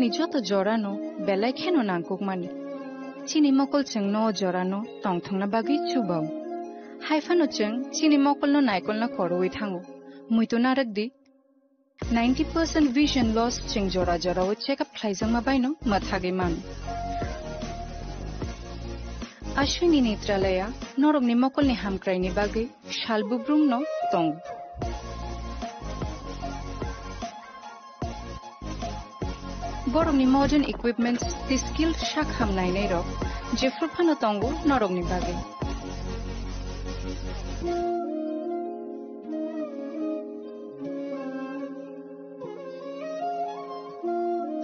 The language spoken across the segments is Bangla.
ni joto jorano belai kheno nangkukmani chini mokol cheng no jorano tongthangna bagi chubau haifano cheng chini mokol no naikol na koroi thango muito narakdi 90% vision loss cheng jora check up khlaijang ma baino mathage man Ashwini Netralaya norok ni mokol ni hamkrai ni bagi shalbubrum no tong Borok ni modern equipments the skilled shak hamnai nei rok jefur phano tongo norok ni bagi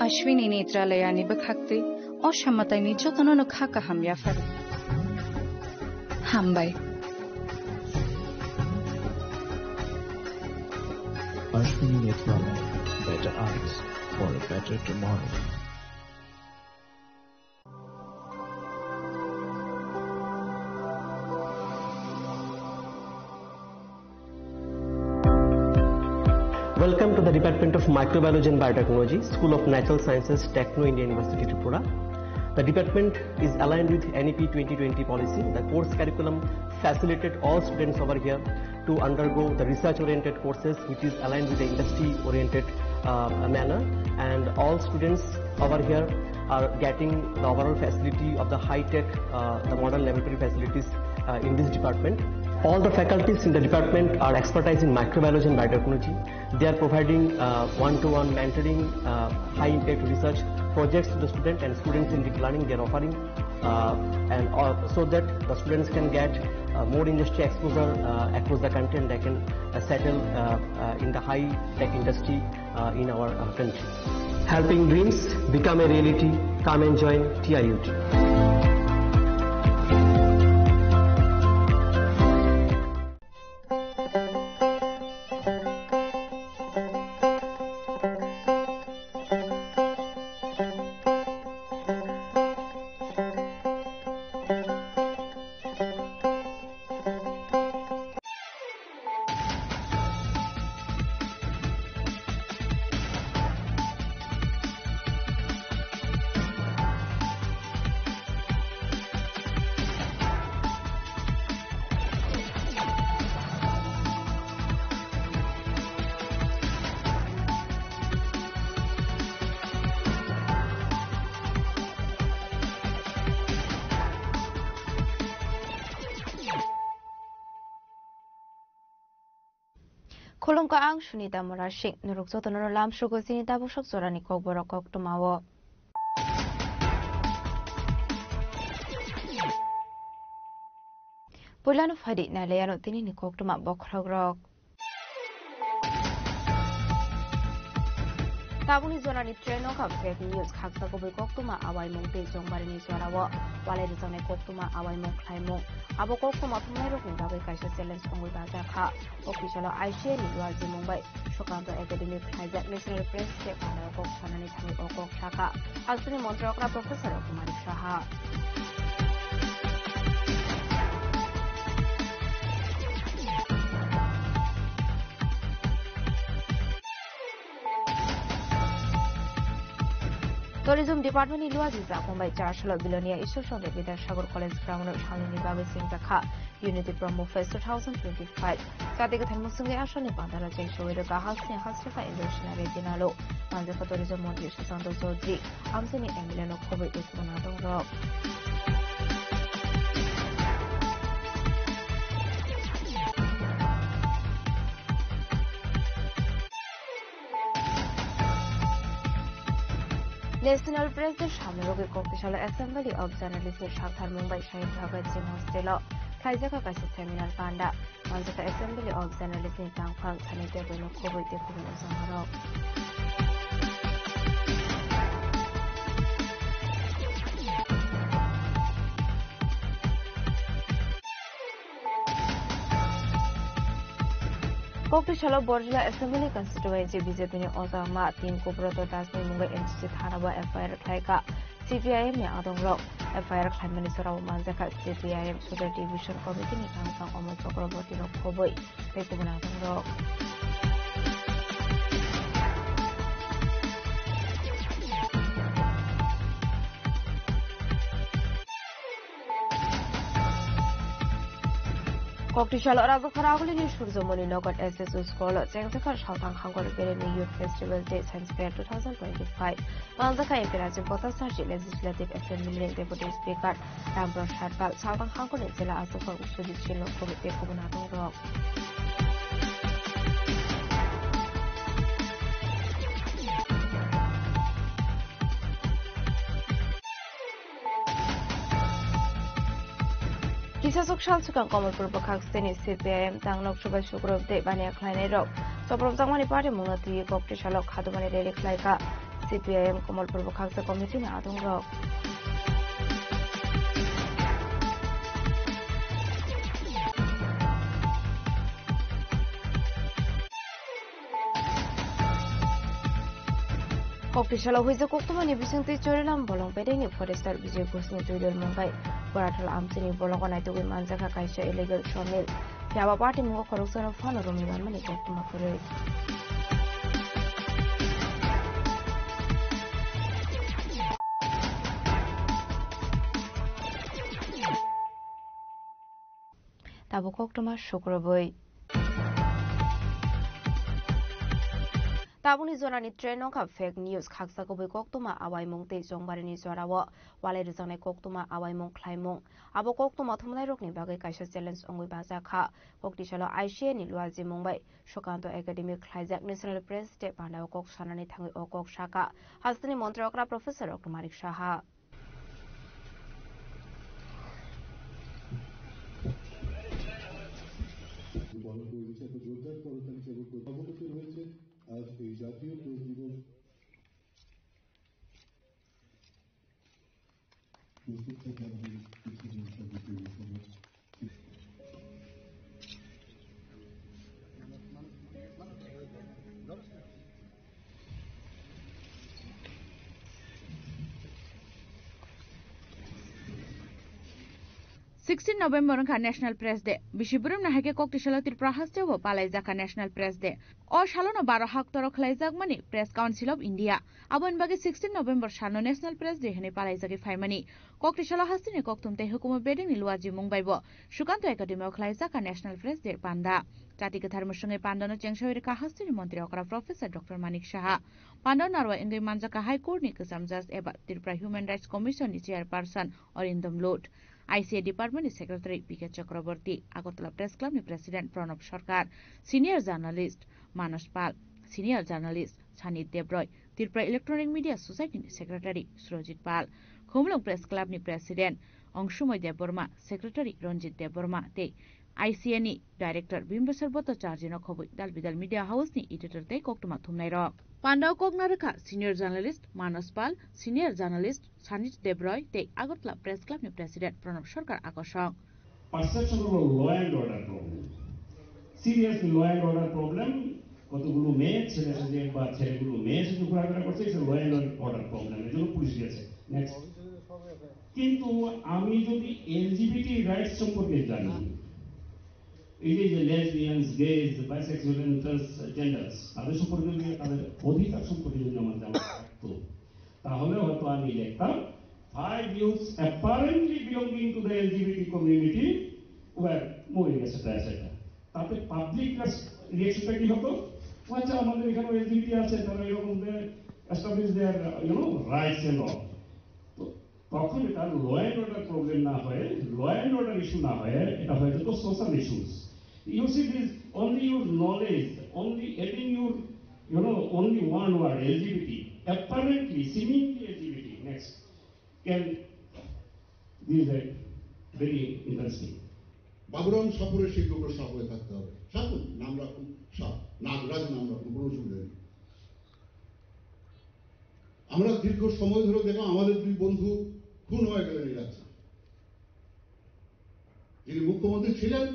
Ashwini Netralaya ni bakhakte oshammatai ni jotono no khaka hamya far hambai Ashwini Netralaya, better eyes for a better tomorrow. Welcome to the Department of Microbiology and Biotechnology, School of Natural Sciences, Techno India University, Tripura. The department is aligned with NEP 2020 policy. The course curriculum facilitated all students over here to undergo the research-oriented courses, which is aligned with the industry-oriented manner. And all students over here are getting the overall facility of the high-tech, the modern laboratory facilities in this department. All the faculties in the department are expertise in microbiology and biotechnology. They are providing one-to-one mentoring, high-impact research projects to the student, and students in deep learning they are offering, so that the students can get more industry exposure across the country, and they can settle in the high-tech industry in our country. Helping dreams become a reality. Come and join TIUT. Kolong ka ang sunita morashik nuruk so tono lam shugo sinita bushok sorani kok borok kok tumawo Pulano fadi na leyano tini ni kok tuma bokragrok Tabuni zona ni treno kap fake news khaksa ko kok tuma awai mong te jong bari ni zona wo wale de zone kok tuma awai mong khlai mong abo kok tuma thumai rok ni dabai kaisa challenge ongoi baza kha official ICA ni warji mumbai shokanta academic hijack national press check ana kok sanani thani okok shaka asuni montrokra professor Kumar Shaha Tourism Department ni luar jisa Mumbai 4 billion issue shonde Vidyasagar College ground shalini babe singta kha Unity Promo Fest 2025 jati ka thanmuk sungai ashani bandara jai shoire ka hasne hasrika indonesian dinalo manja ka tourism mantri Susanto Chaudhary amsani emileno khobai ekmana dong National Press the Shamroke Kokishala Assembly of Journalists Shakhtar Mumbai Shahid Bhagat Singh Hostel Kaijaka Kaisa Seminar Panda Manjaka Assembly of Journalists in Tangphang Thanite Beno Khoboi te Khoboi Samaro Kokishala Borjala Assembly Constituency BJP ni Ozama Team Kubroto Dasni Mumbai NCC Thanaba FIR Khaika CPIM ni Adongrok FIR Khaimani Sorau Manjaka CPIM Sugar Division Committee ni Kangsang Omar Chakraborty no Khoboi Tekubana Adongrok Koktishala Rabakaraguli Shuzomoni Nogat SSU Scholar, Jangaka Shaltang Hangor Beremy Youth Festival Day Science Fair 2025. Manzaka Imperative Potasashi Legislative Assembly Deputy Speaker Rambro Sharpal, Shaltang Hangor Zilla Asoko Sudichino Komite Komunato Rock. Kisasok Shalsukan Komopur Bokaksini CPIM Tang Lok Shubha Shukrov De Bania Kleine Rock. Soprov Tangmani Party Munati Koktishalok Hadumani Derek Laika CPIM Komopur Bokaksa Committee na Adong Rock. Koktishala Huiza Koktumani Bisunti Chorilam Bolong Beding Forestal Vijay Kusni Tudor Mumbai. Boratal Amsini Bologona to Manzaka Kaisha illegal shawmill. Piaba party Mungo Korokson of Fano Romivan Mani Koktuma Kure. Tabo Koktuma Shukroboy. Tabuni Zonani Treno Cup fake news Kaksakobi Koktuma Awai Mungte Zongbarini Zorawa, Wale Zane Koktuma Awai Mung Klaimung, Abo Koktuma Tumarokni Bagai Kaisha Challenge Ongui Bazaka, Koktishala Aishe ni Luazi Mumbai, Shokanto Academic Klizak National Press Day Panda Okok Sanani Tangi Okok Shaka, Hastani Montrokra Professor Okmarik Shaha. আজ এই জাতীয় প্রেস দিবস প্রস্তুত থেকে আমাদের কিছু জিনিস 16 November ka National Press Day Bishiburum na hake Koktishala Tripura hastewo palaijaka National Press Day o shalono 12 hak toro khlaijak mani Press Council of India abon bagi 16 November shano National Press Day hene palaijaki faimani Koktishala hastini koktumte hukuma beding ni luaji mungbaibo Shukanto Academy of khlaijaka National Press Day panda Jatiga dharmor sange pandano chengshoir ka hastini mantri okra Professor Dr. Manik Shaha Pandon narwa ingai manjaka High Court ni kasam judge eba Tripura Human Rights Commission ni chairperson Arindam Lot ICA Department Secretary P.K. Chakraborty, Agotala Press Club ni President Pranab Sarkar, Senior Journalist Manas Pal, Senior Journalist Chanit Debroy, Tripura Electronic Media Society ni Secretary Surojit Pal, Khumlung Press Club ni President Angshumoy Deborma, Secretary Ranjit Deborma, te ICA ni Director Bimbasar Bhattacharya no khoboi Dalbidal Media House ni editor te koktuma thumnai ro. Pandao Kognaraka, Senior Journalist Manas Pal, Senior Journalist Chanit Debroy, te Agotala Press Club ni President Pranab Sarkar akosong. Perception of a law and order problem. Serious law and order problem. কতগুলো মেয়ে ছেলে সাথে বা ছেলেগুলো মেয়ে সাথে ঘোরাফেরা করছে এটা ল অ্যান্ড অর্ডার প্রবলেম এর জন্য পুলিশ গেছে নেক্সট কিন্তু আমি যদি এলজিবিটি রাইটস সম্পর্কে জানি এই যে লেসবিয়ানস গেজ বাইসেক্সুয়াল এন্ড ট্রান্সজেন্ডারস তাদের সম্পর্কে যদি তাদের অধিকার সম্পর্কে যদি আমার জানা থাকতো তাহলে হয়তো আমি লিখতাম 5 youths apparently belonging to the LGBT community were moving etc. তাতে পাবলিক রিঅ্যাকশনটা কি হতো আচ্ছা আমাদের এখানে এলজিবিটি আছে তারা এরকম establish their rights and all তো তখন এটা ল অ্যান্ড অর্ডার প্রবলেম না হয়ে ল অ্যান্ড অর্ডার ইস্যু না হয়ে এটা হয়ে যেত social issues you see this only your knowledge only adding your only one word LGBT apparently seemingly LGBT next can this is very interesting Baburam সাপুরের শিক্ষকের সাপ হয়ে থাকতে হবে সাপুর নাম রাখুন সাপ নাগরাজ নাম রাখুন কোনো অসুবিধা নেই আমরা দীর্ঘ সময় ধরে দেখলাম আমাদের দুই বন্ধু খুন হয়ে গেলেন এই রাজ্যে যিনি মুখ্যমন্ত্রী ছিলেন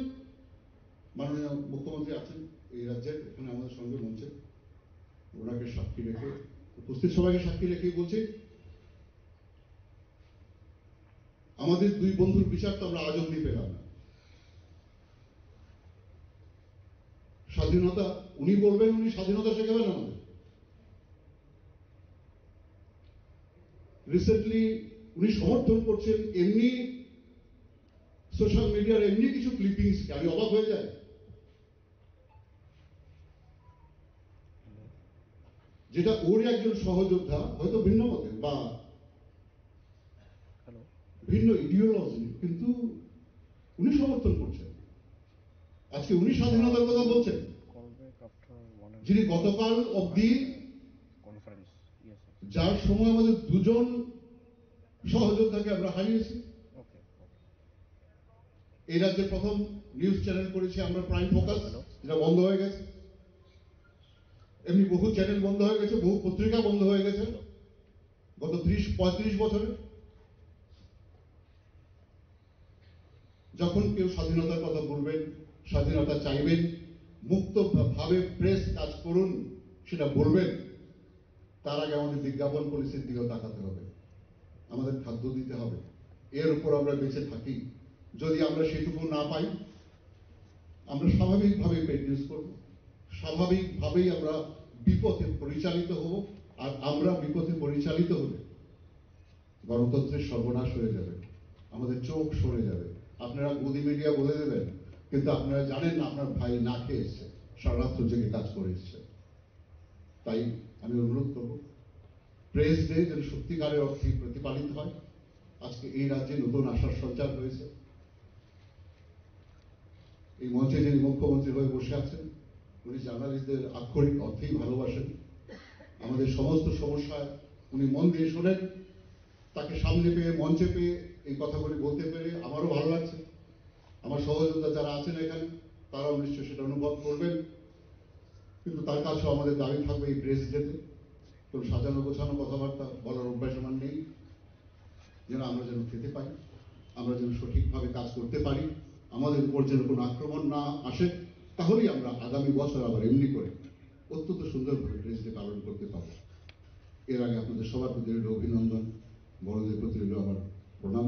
মাননীয় মুখ্যমন্ত্রী আছেন এই রাজ্যের এখানে আমাদের সঙ্গে মঞ্চে ওনাকে সাক্ষী রেখে উপস্থিত সবাইকে সাক্ষী রেখেই বলছি আমাদের দুই বন্ধুর বিচার তো আমরা আজ অব্দি পেলাম না স্বাধীনতা উনি বলবেন উনি স্বাধীনতা শেখাবেন আমাদের রিসেন্টলি উনি সমর্থন করছেন এমনি সোশ্যাল মিডিয়ার এমনি কিছু ক্লিপিংস আমি অবাক হয়ে যায়, যেটা ওর একজন সহযোদ্ধা হয়তো ভিন্ন মতের বা ভিন্ন ইডিওলজি, কিন্তু উনি সমর্থন করছেন। আজকে উনি স্বাধীনতার কথা বলছেন, যিনি গতকাল অব্দি, যার সময় আমাদের দুজন সহযোদ্ধাকে আমরা হারিয়েছি। এই রাজ্যের প্রথম নিউজ চ্যানেল করেছি আমরা প্রাইম ফোকাস, যেটা বন্ধ হয়ে গেছে। এমনি বহু চ্যানেল বন্ধ হয়ে গেছে, বহু পত্রিকা বন্ধ হয়ে গেছে গত 30-35 বছরে। যখন কেউ স্বাধীনতার কথা বলবেন, স্বাধীনতা চাইবেন, মুক্ত ভাবে প্রেস কাজ করুন সেটা বলবেন, তার আগে আমাদের বিজ্ঞাপন পলিসির দিকেও তাকাতে হবে, আমাদের খাদ্য দিতে হবে, এর উপর আমরা বেঁচে থাকি। যদি আমরা সেটুকু না পাই, আমরা স্বাভাবিকভাবে পেট নিউজ করব, স্বাভাবিকভাবেই আমরা বিপথে পরিচালিত হব। আর আমরা বিপথে পরিচালিত হলে গণতন্ত্রের সর্বনাশ হয়ে যাবে, আমাদের চোখ সরে যাবে। আপনারা গদি মিডিয়া বলে দেবেন, কিন্তু আপনারা জানেন না আপনার ভাই না খেয়ে এসছে, সারা রাত্র জেগে কাজ করে এসছে। তাই আমি অনুরোধ করব, প্রেস ডে যেন সত্যিকারের অর্থে প্রতিপালিত হয়। আজকে এই রাজ্যে নতুন আশার সঞ্চার হয়েছে। এই মঞ্চে যিনি মুখ্যমন্ত্রী হয়ে বসে আছেন, উনি জার্নালিস্টদের আক্ষরিক অর্থেই ভালোবাসেন। আমাদের সমস্ত সমস্যায় উনি মন দিয়ে শোনেন। তাকে সামনে পেয়ে, মঞ্চে পেয়ে এই কথাগুলি বলতে পেরে আমারও ভালো লাগছে। আমার সহযোদ্ধা যারা আছেন এখানে, তারাও নিশ্চয়ই সেটা অনুভব করবেন। কিন্তু তার কাছেও আমাদের দাবি থাকবে এই প্রেস ডেতে কোনো সাজানো গোছানো কথাবার্তা বলার অভ্যাস আমার নেই, যেন আমরা যেন খেতে পাই, আমরা যেন সঠিকভাবে কাজ করতে পারি, আমাদের উপর যেন কোনো আক্রমণ না আসে। তাহলেই আমরা আগামী বছর আবার এমনি করে অত্যন্ত সুন্দরভাবে প্রেস ডে পালন করতে পারব। এর আগে আপনাদের সবার প্রতি রইল অভিনন্দন, বড়দের প্রতি রইল আমার প্রণাম।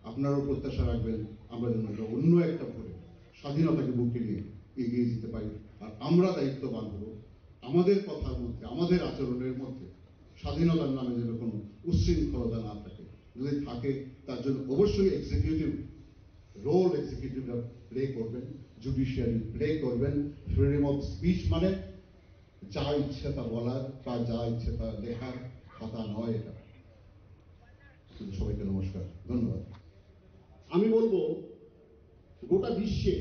আপনারাও প্রত্যাশা রাখবেন আমরা যেন অন্য একটা ভোরে স্বাধীনতাকে বুকে নিয়ে এগিয়ে যেতে পারি। আর আমরা দায়িত্ববান হব, আমাদের কথার মধ্যে, আমাদের আচরণের মধ্যে স্বাধীনতার নামে যেন কোনো উচ্ছৃঙ্খলতা না থাকে। যদি থাকে, তার জন্য অবশ্যই এক্সিকিউটিভ রোল এক্সিকিউটিভরা প্লে করবেন, জুডিশিয়ারি প্লে করবেন। ফ্রিডম অফ স্পিচ মানে যা ইচ্ছে তা বলার বা যা ইচ্ছে তা লেখার খাতা নয় এটা। সবাইকে নমস্কার, ধন্যবাদ। আমি বলবো গোটা বিশ্বে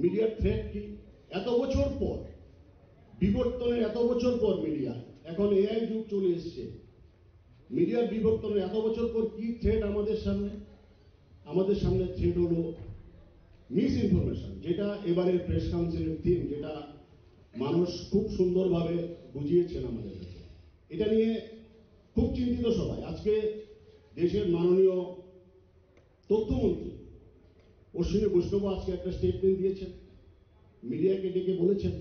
মিডিয়ার থ্রেট কি, এত বছর পর বিবর্তনের, এত বছর পর মিডিয়া, এখন এআই যুগ চলে এসছে, মিডিয়ার বিবর্তনের এত বছর পর কি থ্রেট আমাদের সামনে? আমাদের সামনে থ্রেট হলো মিস ইনফরমেশন, যেটা এবারের প্রেস কাউন্সিলের থিম, যেটা মানুষ খুব সুন্দরভাবে বুঝিয়েছেন আমাদের কাছে। এটা নিয়ে খুব চিন্তিত সবাই। আজকে দেশের মাননীয় তথ্যমন্ত্রী অশ্বিনী বৈষ্ণব আজকে একটা স্টেটমেন্ট দিয়েছেন, মিডিয়াকে ডেকে বলেছেন,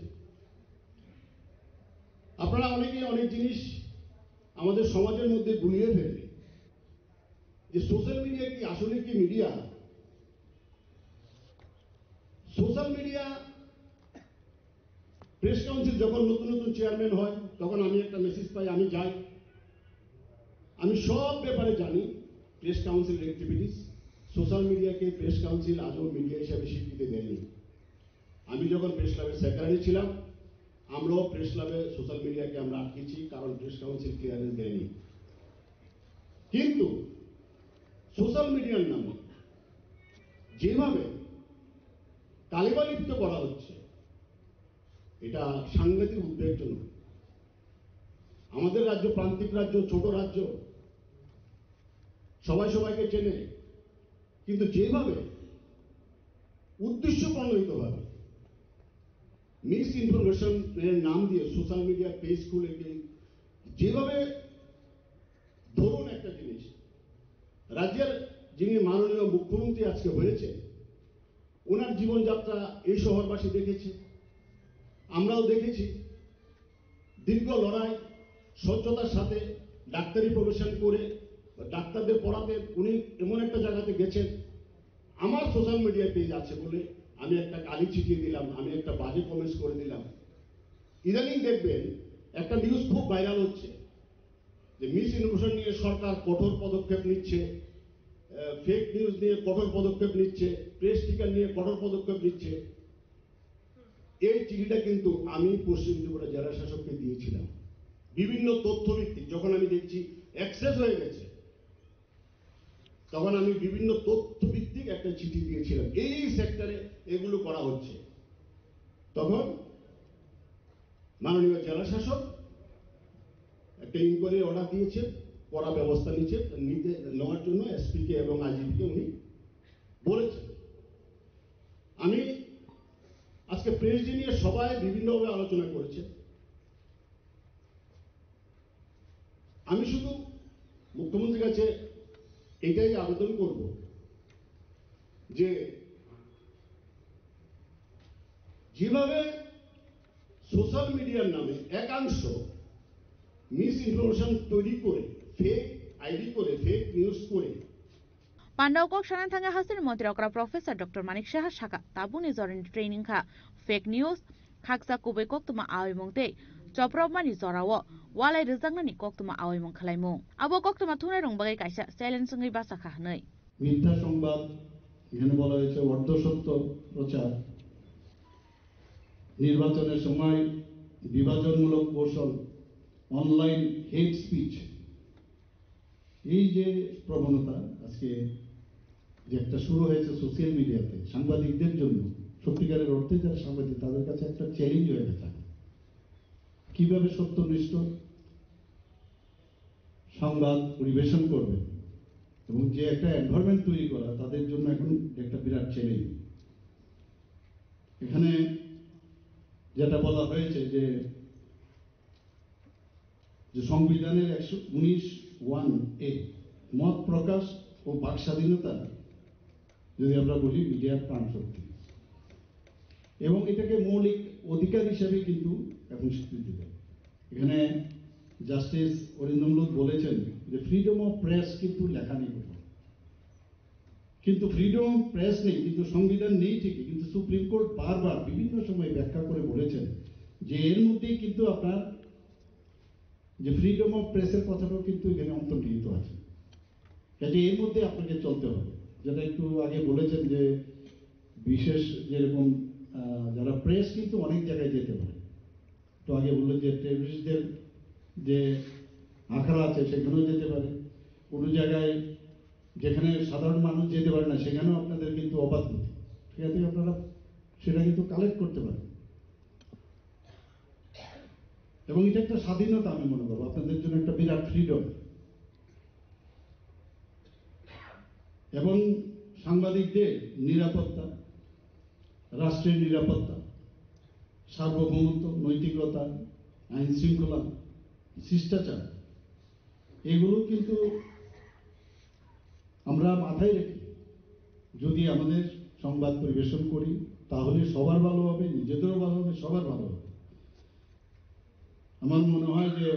আপনারা অনেকে অনেক জিনিস আমাদের সমাজের মধ্যে গুলিয়ে ফেলবে, যে সোশ্যাল মিডিয়া কি আসলে কি media? Social media press council যখন নতুন নতুন চেয়ারম্যান হয়, তখন আমি একটা মেসেজ পাই, আমি যাই, আমি সব ব্যাপারে জানি প্রেস কাউন্সিলের অ্যাক্টিভিটিস। সোশ্যাল মিডিয়াকে প্রেস কাউন্সিল আজও মিডিয়া হিসাবে স্বীকৃতি দেয়নি। আমি যখন প্রেস ক্লাবের সেক্রেটারি ছিলাম, আমরাও প্রেস ক্লাবে সোশ্যাল মিডিয়াকে আমরা আটকেছি, কারণ প্রেস কাউন্সিল ক্লিয়ারেন্স দেয়নি। কিন্তু সোশ্যাল মিডিয়ার নামে যেভাবে কালিমালিপ্ত করা হচ্ছে, এটা সাংঘাতিক উদ্বেগজনক। আমাদের রাজ্য প্রান্তিক রাজ্য, ছোট রাজ্য, সবাই সবাইকে চেনে, কিন্তু যেভাবে উদ্দেশ্য প্রণোদিতভাবে মিস ইনফরমেশন এর নাম দিয়ে সোশ্যাল মিডিয়া পেজ খুলে যেভাবে, ধরুন একটা জিনিস, রাজ্যের যিনি মাননীয় মুখ্যমন্ত্রী আজকে হয়েছে, ওনার জীবনযাত্রা এই শহরবাসী দেখেছে, আমরাও দেখেছি। দীর্ঘ লড়াই, স্বচ্ছতার সাথে ডাক্তারি প্রফেশন করে ডাক্তারদের পড়াতে উনি এমন একটা জায়গাতে গেছেন। আমার সোশ্যাল মিডিয়া পেজ আছে বলে আমি একটা গালি ছিটিয়ে দিলাম, আমি একটা বাজে কমেন্টস করে দিলাম। ইদানিং দেখবেন একটা নিউজ খুব ভাইরাল হচ্ছে যে মিস ইনফরমেশন নিয়ে সরকার কঠোর পদক্ষেপ নিচ্ছে, ফেক নিউজ নিয়ে কঠোর পদক্ষেপ নিচ্ছে, প্রেস স্টিকার নিয়ে কঠোর পদক্ষেপ নিচ্ছে। এই চিঠিটা কিন্তু আমি পশ্চিম ত্রিপুরা জেলা শাসককে দিয়েছিলাম বিভিন্ন তথ্যভিত্তিক। যখন আমি দেখছি অ্যাক্সেস হয়ে গেছে, তখন আমি বিভিন্ন তথ্যভিত্তিক একটা চিঠি দিয়েছিলাম, এই সেক্টরে এগুলো করা হচ্ছে। তখন মাননীয় জেলা শাসক একটা ইনকোয়ারি অর্ডার দিয়েছে, কড়া ব্যবস্থা নেওয়ার জন্য এসপিকে এবং আইজিপিকে উনি বলেছেন। আমি আজকে প্রেস ডে নিয়ে সবাই বিভিন্নভাবে আলোচনা করেছে। আমি শুধু মুখ্যমন্ত্রীর কাছে এটাই আবেদন করব যে যেভাবে সোশ্যাল মিডিয়ার নামে একাংশ মিস ইনফরমেশন তৈরি করে, ফেক আইডি করে, ফেক নিউজ করে Pandau kok shanan thanga hasil Montreal Professor Dr. Manik Shah Shaka tabuni zorin training kha fake news khaksa kubai kok tuma awi mongte choprop mani zorawo walai rizangna ni kok tuma awi mong khalaimu abo kok tuma thunai rong bagai kaisa silence ngai basa kha hnai মিথ্যা সংবাদ, এখানে বলা হয়েছে অর্ধসত্য প্রচার, নির্বাচনের সময় বিভাজনমূলক কৌশল, অনলাইন হেট স্পিচ, এই যে প্রবণতা আজকে যে একটা শুরু হয়েছে সোশ্যাল মিডিয়াতে সাংবাদিকদের জন্য, সত্যিকারের অর্থে যারা সাংবাদিক তাদের কাছে একটা চ্যালেঞ্জ হয়ে গেছে। কিভাবে সত্যনিষ্ঠ সংবাদ পরিবেশন করবে এবং যে একটা এনভায়রনমেন্ট তৈরি করা তাদের জন্য এখন একটা বিরাট চ্যালেঞ্জ। এখানে যেটা বলা হয়েছে যে সংবিধানের 119(1)(a) মত প্রকাশ ও বাক স্বাধীনতা যদি আমরা বলি মিডিয়ার প্রাণ শক্তি, এবং এটাকে মৌলিক অধিকার হিসেবে কিন্তু এখন স্বীকৃতি দেয়। এখানে জাস্টিস অরিন্দম বলেছেন যে ফ্রিডম অফ প্রেস কিন্তু লেখা নেই কোথাও, কিন্তু ফ্রিডম অফ প্রেস নেই, কিন্তু সংবিধান নেই ঠিকই, কিন্তু সুপ্রিম কোর্ট বারবার বিভিন্ন সময় ব্যাখ্যা করে বলেছেন যে এর মধ্যেই কিন্তু আপনার যে ফ্রিডম অফ প্রেসের কথাটাও কিন্তু এখানে অন্তর্নিহিত আছে, কাজে এর মধ্যে আপনাকে চলতে হবে। যেটা একটু আগে বলেছেন যে বিশেষ যেরকম যারা প্রেস কিন্তু অনেক জায়গায় যেতে পারে, তো আগে বললেন যে টেররিস্টদের যে আখড়া আছে সেখানেও যেতে পারে, কোনো জায়গায় যেখানে সাধারণ মানুষ যেতে পারে না সেখানেও আপনাদের কিন্তু অবাধ গতি, সেখান থেকে আপনারা সেটা কিন্তু কালেক্ট করতে পারেন, এবং এটা একটা স্বাধীনতা আমি মনে করবো, আপনাদের জন্য একটা বিরাট ফ্রিডম। এবং সাংবাদিকদের নিরাপত্তা, রাষ্ট্রের নিরাপত্তা, সার্বভৌমত্ব, নৈতিকতা, আইন শৃঙ্খলা, শিষ্টাচার, এগুলো কিন্তু আমরা মাথায় রেখে যদি আমাদের সংবাদ পরিবেশন করি তাহলে সবার ভালো হবে, নিজেদেরও ভালো হবে, সবার ভালো হবে। আমার মনে হয় যে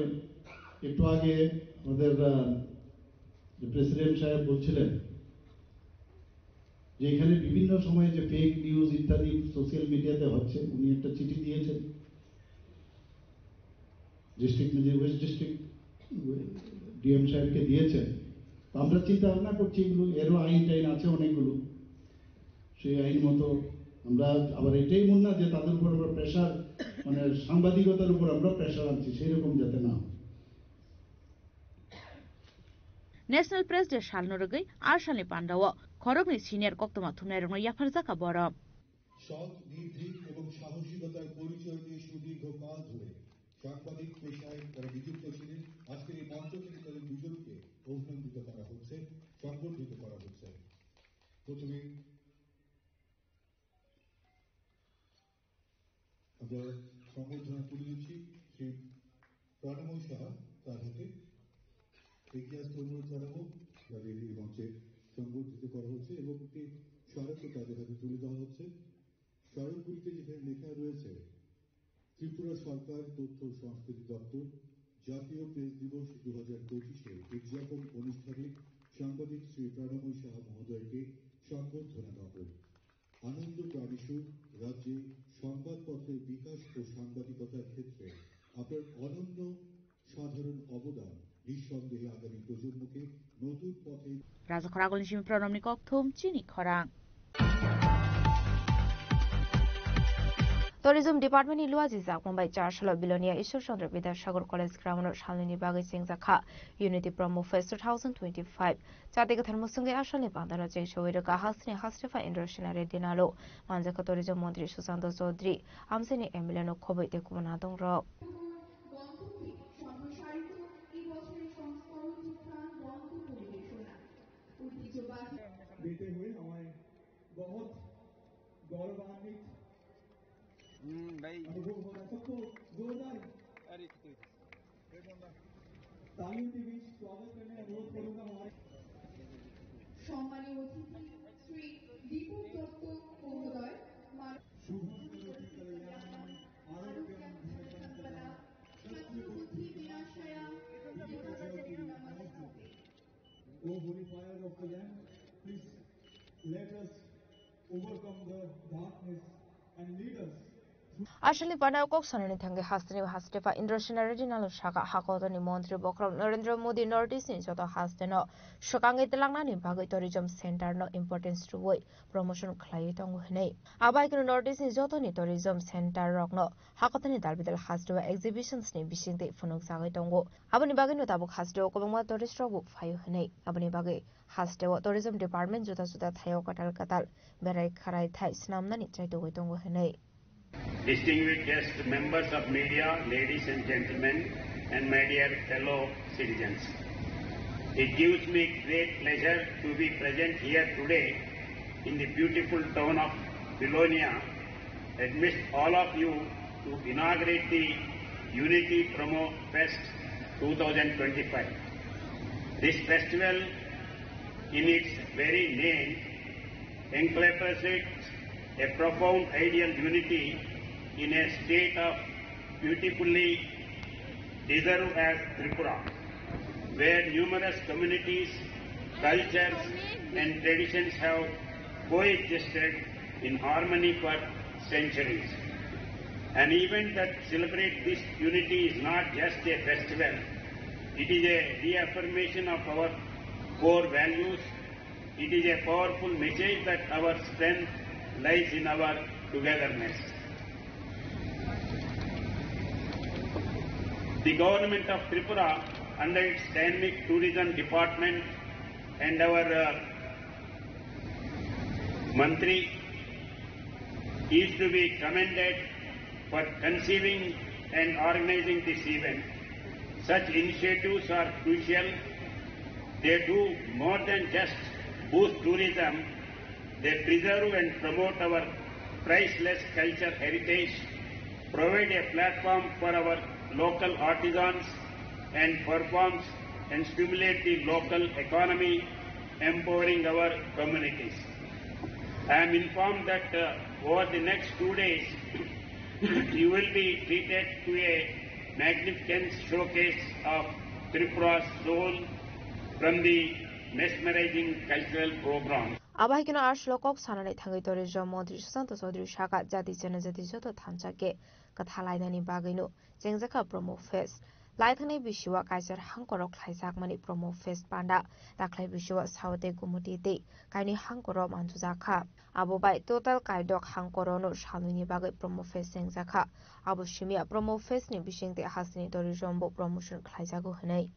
একটু আগে আমাদের প্রেসিডেন্ট সাহেব বলছিলেন যে এখানে বিভিন্ন সময়ে যে ফেক নিউজ ইত্যাদি সোশ্যাল মিডিয়াতে হচ্ছে, উনি একটা চিঠি দিয়েছেন ডিস্ট্রিক্ট ওয়েস্ট ডিস্ট্রিক্ট ডিএম সাহেবকে দিয়েছেন। আমরা চিন্তা ভাবনা করছি এগুলো, এরও আইন টাইন আছে অনেকগুলো, সেই আইন মতো আমরা আবার এটাই মনে না যে তাদের উপর আমরা প্রেশার, মানে সাংবাদিকতার উপর আমরা প্রেশার আনছি, সেই রকম যাতে না। ন্যাশনাল প্রেস ডে সালনো রগै আর সালनि পান্डाव খরগनि সিনিয়র কক্তমা থুমनाय रंग याफारजाका बर সৎ, নির্ভীক এবং সাহসিকতার পরিচয় দিয়ে সুদীর্ঘ কাল ধরে সাংবাদিক পেশায় তারা নিযুক্ত ছিলেন। আজকের এই মঞ্চ থেকে তাদের দুজনকে অভিনন্দিত করা হচ্ছে, সংবর্ধিত করা হচ্ছে। প্রথমে আমরা সংবর্ধনা তুলে দিচ্ছি শ্রী প্রাণময় সাহা, তার হাতে এগিয়ে আসতে অনুরোধ জানাবো, যাদের এই মঞ্চে সংবর্ধিত করা হচ্ছে, এবং একটি স্মারকও তাদের হাতে তুলে দেওয়া হচ্ছে। স্মারকগুলিতে যেখানে লেখা রয়েছে ত্রিপুরা সরকার তথ্য ও সংস্কৃতি দপ্তর জাতীয় প্রেস দিবস 2025 উদযাপন অনুষ্ঠানে সাংবাদিক শ্রী প্রাণময় সাহা মহোদয়কে সংবর্ধনা জ্ঞাপন। আনন্দ প্রাণীশু রাজ্যে সংবাদপত্রের বিকাশ ও সাংবাদিকতার ক্ষেত্রে আপনার অনন্য সাধারণ অবদান নিঃসন্দেহে আগামী প্রজন্মকে নতুন পথে রাজখরাগল নিশিমি প্রণমনি ককথুম চিনি খরাং Tourism Department in Luazizak, Mumbai Charshalo Bilonia Ishur Chandra Vidyasagar College Grammar Shalini Bagai Singzakha Unity Promo Fest 2025 Chatiga Thermosungi Ashali Bandana Jeshowira Hasni Hastefa International Dinalo Manjaka Tourism Montri Susanto Zodri Amsini Emiliano Kobe de Kumanadong Rock সম্মানীয় অতিথি শ্রী দীপক দত্ত মহোদয় O holy fire of the Lamb, please let us overcome the darkness and lead us. Ashali Bana Kok Sanani Tangi Hastani Hastefa International Regional Shaka Hakotani Montri Bokram Narendra Modi Northeast in Soto Hasteno Shokangi Telangani Bagai Tourism Center no importance to way promotion Clayton Hene Abaik Northeast in Zotoni Tourism Center Rockno Hakotani Dalbidal Hastewa exhibitions ni Bishing Funuk Sagatongo Abani Bagano Tabuk Hastewa Komma Tourist Robo Fayu Hene Abani Bagay Hastewa Tourism Department Juta Suda Tayo Katal Katal Berai Karai Thai Snamnani Traito Witongo Hene Distinguished guests, members of media, ladies and gentlemen, and my dear fellow citizens. It gives me great pleasure to be present here today in the beautiful town of Bilonia amidst all of you to inaugurate the Unity Promo Fest 2025. This festival, in its very name, encapsulates a profound ideal unity in a state of beautifully deserved as Tripura, where numerous communities, cultures and traditions have coexisted in harmony for centuries. An event that celebrates this unity is not just a festival, it is a reaffirmation of our core values. It is a powerful message that our strength lies in our togetherness. The government of Tripura, under its dynamic tourism department and our Mantri, is to be commended for conceiving and organizing this event. Such initiatives are crucial. They do more than just boost tourism. They preserve and promote our priceless culture heritage, provide a platform for our local artisans and performs and stimulate the local economy, empowering our communities. I am informed that over the next 2 days, you will be treated to a magnificent showcase of Tripura's soul from the mesmerizing cultural program. Abahikino Arshlo Sanani Tangi Tourism Montri Santo Sodri Shaka Jati Janazati Joto Tanchake Katalainani Bagino Jengzaka Promo Fest Laitani Bishua Kaiser Hankoro Klaisak Mani Promo Fest Panda Daklai Bishua Saute Gumuti Kaini Hankoro Mantuzaka Abubai Total Kaidok Hankoro no Shaluni Bagai Promo Fest Jengzaka Abu Shimia Promo Fest ni Bishing the Hasni Tourism Promotion Klaisago Hene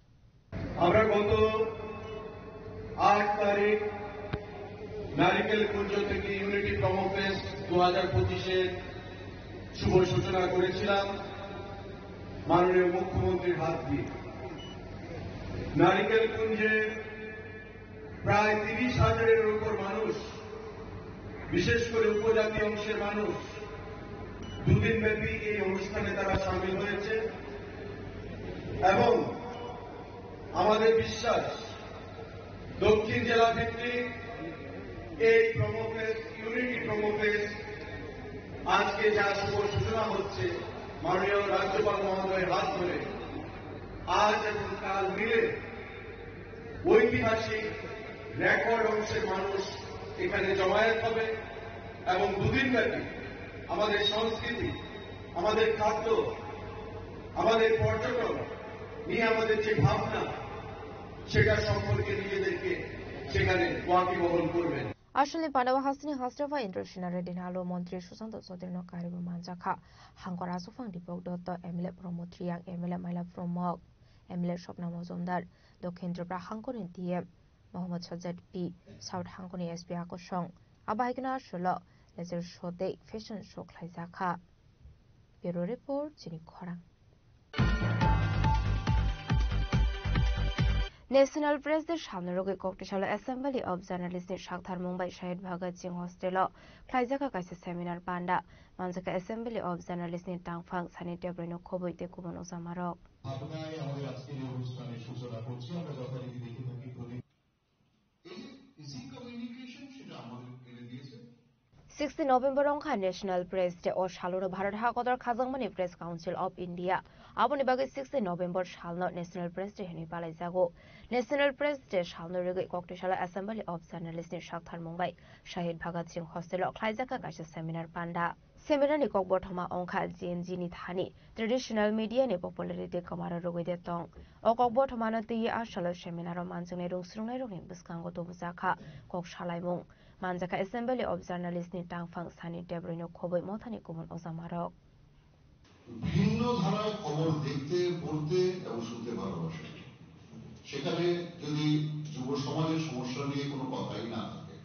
আমরা গত 8 তারিখ নারিকেল কুঞ্জ থেকে ইউনিটি প্রমো ফেস্ট 2025 শুভ সূচনা করেছিলাম মাননীয় মুখ্যমন্ত্রীর হাত দিয়ে নারিকেল কুঞ্জে প্রায় 30,000-এর উপর মানুষ বিশেষ করে উপজাতি অংশের মানুষ দুদিন ব্যাপী এই অনুষ্ঠানে তারা শামিল হয়েছে এবং আমাদের বিশ্বাস দক্ষিণ জেলা ভিত্তিক এই promo fest unity promo fest আজকে যা শুভ সূচনা হচ্ছে মাননীয় রাজ্যপাল মহোদয়ের হাত ধরে আজ এবং কাল মিলে ঐতিহাসিক রেকর্ড অংশের মানুষ এখানে জমায়েত হবে এবং দুদিন ব্যাপী আমাদের সংস্কৃতি আমাদের খাদ্য আমাদের পর্যটন নিয়ে আমাদের যে ভাবনা সেটা সম্পর্কে নিজেদেরকে সেখানে ওয়াকিবহল করবেন। আসলে পানাওয়া হাসনি হাসরাফা ইন্টারন্যাশনাল দিনালো মন্ত্রী সুশান্ত চৌধুরী কারিব মানজাখা হাঙ্করা সুফাং দীপক দত্ত এমএলএ প্রমোত্রিয়াং এমএলএ মাইলা প্রমক এমএলএ স্বপ্না মজুমদার দক্ষিণ ত্রিপুরা হাঙ্কনি ডিএম মোহাম্মদ সজ্জাদ পি সাউথ হাঙ্কনি এসপি আকর্ষণ আবাহিকনা আসলে লেজার শোতে ফ্যাশন শো খাইজাখা ব্যুরো রিপোর্ট চিনি খরাং ন্যাশনাল প্রেসদের সামনে রোগে ককটেশালা অ্যাসেম্বলি অব জার্নালিস্টের সাকথার মুম্বাই শাহিদ ভগত সিং হস্টেল খাইজাকা কাছে সেমিনার পান্ডা মানজাকা অ্যাসেম্বলি অব জার্নালিস্টনি টাংফাং সানি টেব্রেনো খবইতে কুবন ওজামারক ভাবনায় আমাদের আজকের এই অনুষ্ঠানের সূচনা করছি। আমরা যথারীতি দেখে থাকি ইজি কমিউনিকেশন সেটা আমাদের এনে দিয়েছে 16 নভেম্বর অংখা ন্যাশনাল প্রেস ডে ও সালুর ভারত হাকদর খাজাংমানি প্রেস কাউন্সিল অব ইন্ডিয়া আবনি বাগে 16 নভেম্বর সালনো ন্যাশনাল প্রেস ডে হেনি পালাই জাগো ন্যাশনাল প্রেস ডে সালনো রেগে ককটেশালা অ্যাসেম্বলি অব জার্নালিস্টনি সাকথার মুম্বাই শাহিদ ভগত সিং হস্টেল খাইজাকা কাছে সেমিনার পান্ডা সেমিনারনি কক বর্তমা অংখা জিএনজি নি থানি ট্রেডিশনাল মিডিয়া নি পপুলারিটি কমার রগইদে তং ও কক বর্তমানো তৈরি আসলে সেমিনার মানজংনে রুংসুংনাই রগনি বুসকাঙ্গ তবুজাখা কক সালাইমুং মানজাকা অ্যাসেম্বলি অব জার্নালিস্টনি টাংফাং সানি টেব্রেনো খবই মথানি কুমন ওজামারক ভিন্ন ধারায় খবর দেখতে পড়তে এবং শুনতে ভালোবাসে সেখানে যদি যুব সমাজের সমস্যা নিয়ে কোনো কথাই না থাকে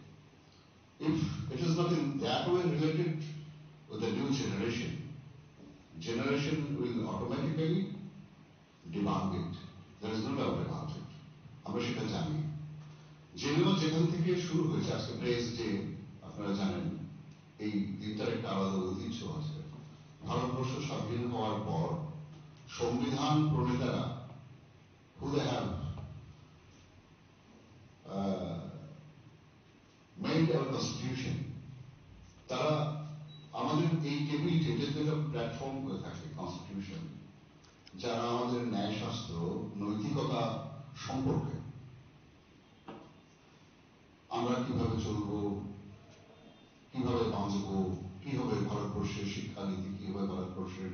if it is not in that way related with the new generation will automatically debunk it. There is no doubt about it. আমরা সেটা জানি জেনেও যেখান থেকে শুরু হয়েছে আজকে প্রেস ডে আপনারা জানেন এই দিনটার একটা আলাদা ঐতিহ্য আছে ভারতবর্ষ স্বাধীন হওয়ার পর সংবিধান প্রণেতারা who they have made our constitution তারা আমাদের এই টেবিলটি যেটা প্ল্যাটফর্ম হয়ে থাকে কনস্টিটিউশন যারা আমাদের ন্যায়শাস্ত্র নৈতিকতা সম্পর্কে আমরা কিভাবে চলব কিভাবে বাঁচব কিভাবে ভারতবর্ষের শিক্ষানীতি কিভাবে ভারতবর্ষের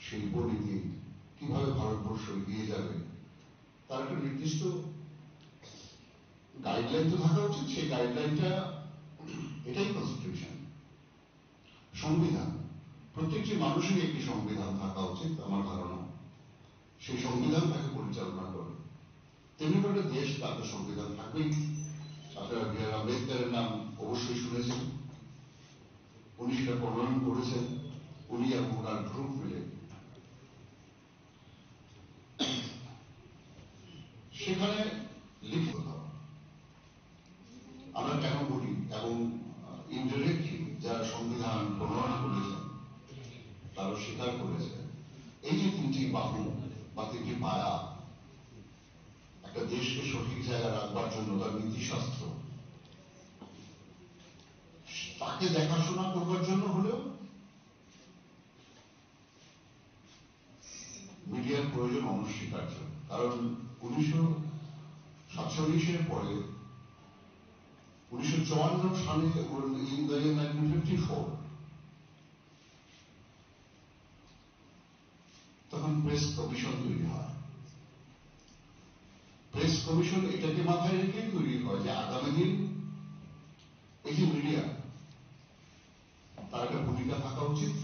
শিল্পনীতি কিভাবে ভারতবর্ষ এগিয়ে যাবে তার একটা নির্দিষ্ট গাইডলাইন তো থাকা উচিত সেই গাইডলাইনটা এটাই কনস্টিটিউশন সংবিধান প্রত্যেকটি মানুষেরই একটি সংবিধান থাকা উচিত আমার ধারণা সেই সংবিধান তাকে পরিচালনা করে তেমনি করে দেশ তার সংবিধান থাকবেই আপনারা বি আর আম্বেদকরের নাম অবশ্যই শুনেছেন উনি সেটা প্রণয়ন করেছেন উনি এবং ওনার গ্রুপ মিলে সেখানে লিখিত আমরা কেন বলি এবং ইনডিরেক্টলি যারা সংবিধান প্রণয়ন করেছেন তারা স্বীকার করেছেন এই যে তিনটি বাহু বা তিনটি পায়া একটা দেশকে সঠিক জায়গায় রাখবার জন্য তার নীতিশাস্ত্র তাকে দেখাশোনা করবার জন্য হলেও মিডিয়ার প্রয়োজন অনস্বীকার্য কারণ 1947 পরে 1954 সালে in the year 1954 তখন প্রেস কমিশন তৈরি হয় প্রেস কমিশন এটাকে মাথায় রেখে তৈরি হয় যে আগামী দিন এই যে মিডিয়া তার একটা ভূমিকা থাকা উচিত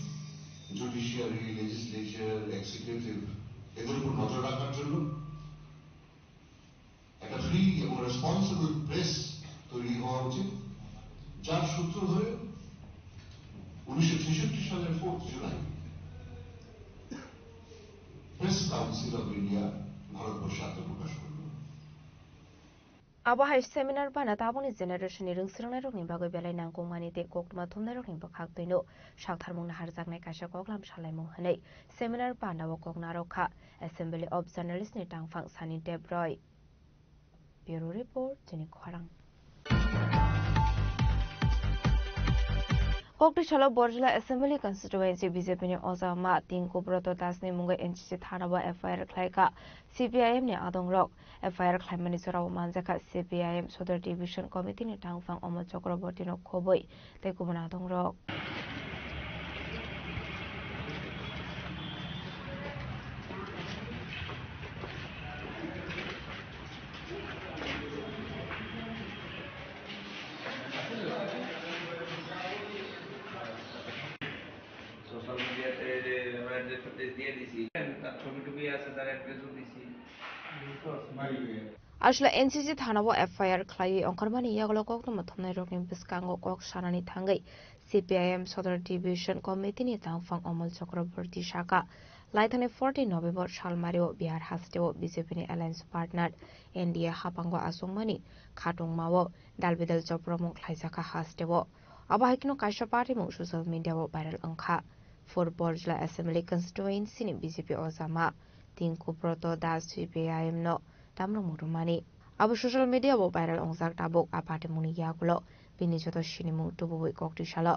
জুডিশিয়ারি লেজিসলেচার এক্সিকিউটিভ এদের উপর নজর রাখার জন্য একটা ফ্রি এবং রেসপন্সিবল প্রেস তৈরি হওয়া উচিত যার সূত্র ধরে 1966 সালের 4 July press council of India ভারতবর্ষে আত্মপ্রকাশ করল আবহাই সেমিনার পানা তাবনি জেনারেশন রংসিরংনাই রকনি বাগৈ বেলাই নাংকংমানিতে kokma thumnai rokni bakhaktino saktharmung na harjaknai kaisa koklam salaimung hanai seminar panda o kokna rokha Assembly of Journalists ni tangphang Sani Debroy Bureau Report jeni khwarang Koktishala Borjila Assembly Constituency BJP ni Ozama Tingkubroto Dasni Mungai NCC Thanawa FIR Klaika CPIM ni Adongrok FIR Klaimani Soraw Manjaka CPIM Sodor Division Committee ni Tangfang Omo Chakraborty no Khoboi Tekubon Adongrok footage দিয়ে দিছি, তার ছবি টবি আছে, তার অ্যাড্রেসও দিছি। আসলে এনসিসি থানাবো এফআইআর খাই অঙ্কারমানি ইয়াগলো কক্তম থমনাই রকনি বিস্কাঙ্গো কক সানানি থাঙ্গै সিপিআইএম সদর ডিভিশন কমিটিनि तांफां अमल चक्रवर्ती शाखा लाइथाने 14 नभेम्बर सालमारिओ बिहार हास्टेओ बीजेपीनि एलायन्स पार्टनार एनडीए हापांगो आसंगमानि खाटंमाओ दालबिदाल चप्रमुख लाइजाखा हास्टेओ अबाहायकिनो कायसा पार्टीमु सोशल मीडियाओ भाइरल अंखा फुटबल जिला एसेम्बली कन्स्टिट्युएन्सीनि बीजेपी अजामा तिंकुब्रत दास सीपीआईएम नो ताम्रो मुरुमानि abo social media bo viral ongjak tabuk apate muni yagulo bini joto sinimu tubui koktisalo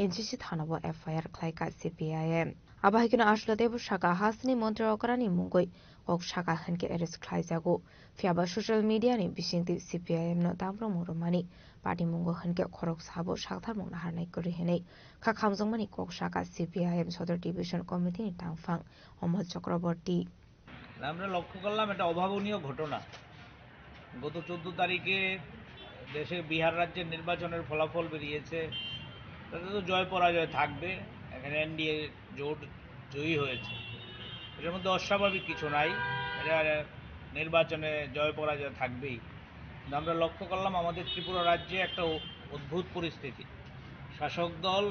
NCC thanabo FIR khlaika CPIM abahikina aslo debu shaka hasni mantri okarani mungoi ok shaka hanke arrest khlaijago fiaba social media ni bisingti CPIM no tamro murumani party mungo hanke khorok sabo sakthar mungna harnai kori henei kha khamjongmani kok shaka CPIM সদর division committee ni tangfang Amal Chakraborty আমরা লক্ষ্য করলাম এটা অভাবনীয় ঘটনা। গত 14 তারিখে দেশে বিহার রাজ্যের নির্বাচনের ফলাফল বেরিয়েছে, তাতে তো জয় পরাজয় থাকবে। এখানে এনডিএ জোট জয়ী হয়েছে, এর মধ্যে অস্বাভাবিক কিছু নাই, এটা নির্বাচনে জয় পরাজয় থাকবেই। আমরা লক্ষ্য করলাম আমাদের ত্রিপুরা রাজ্যে একটা অদ্ভুত পরিস্থিতি। শাসক দল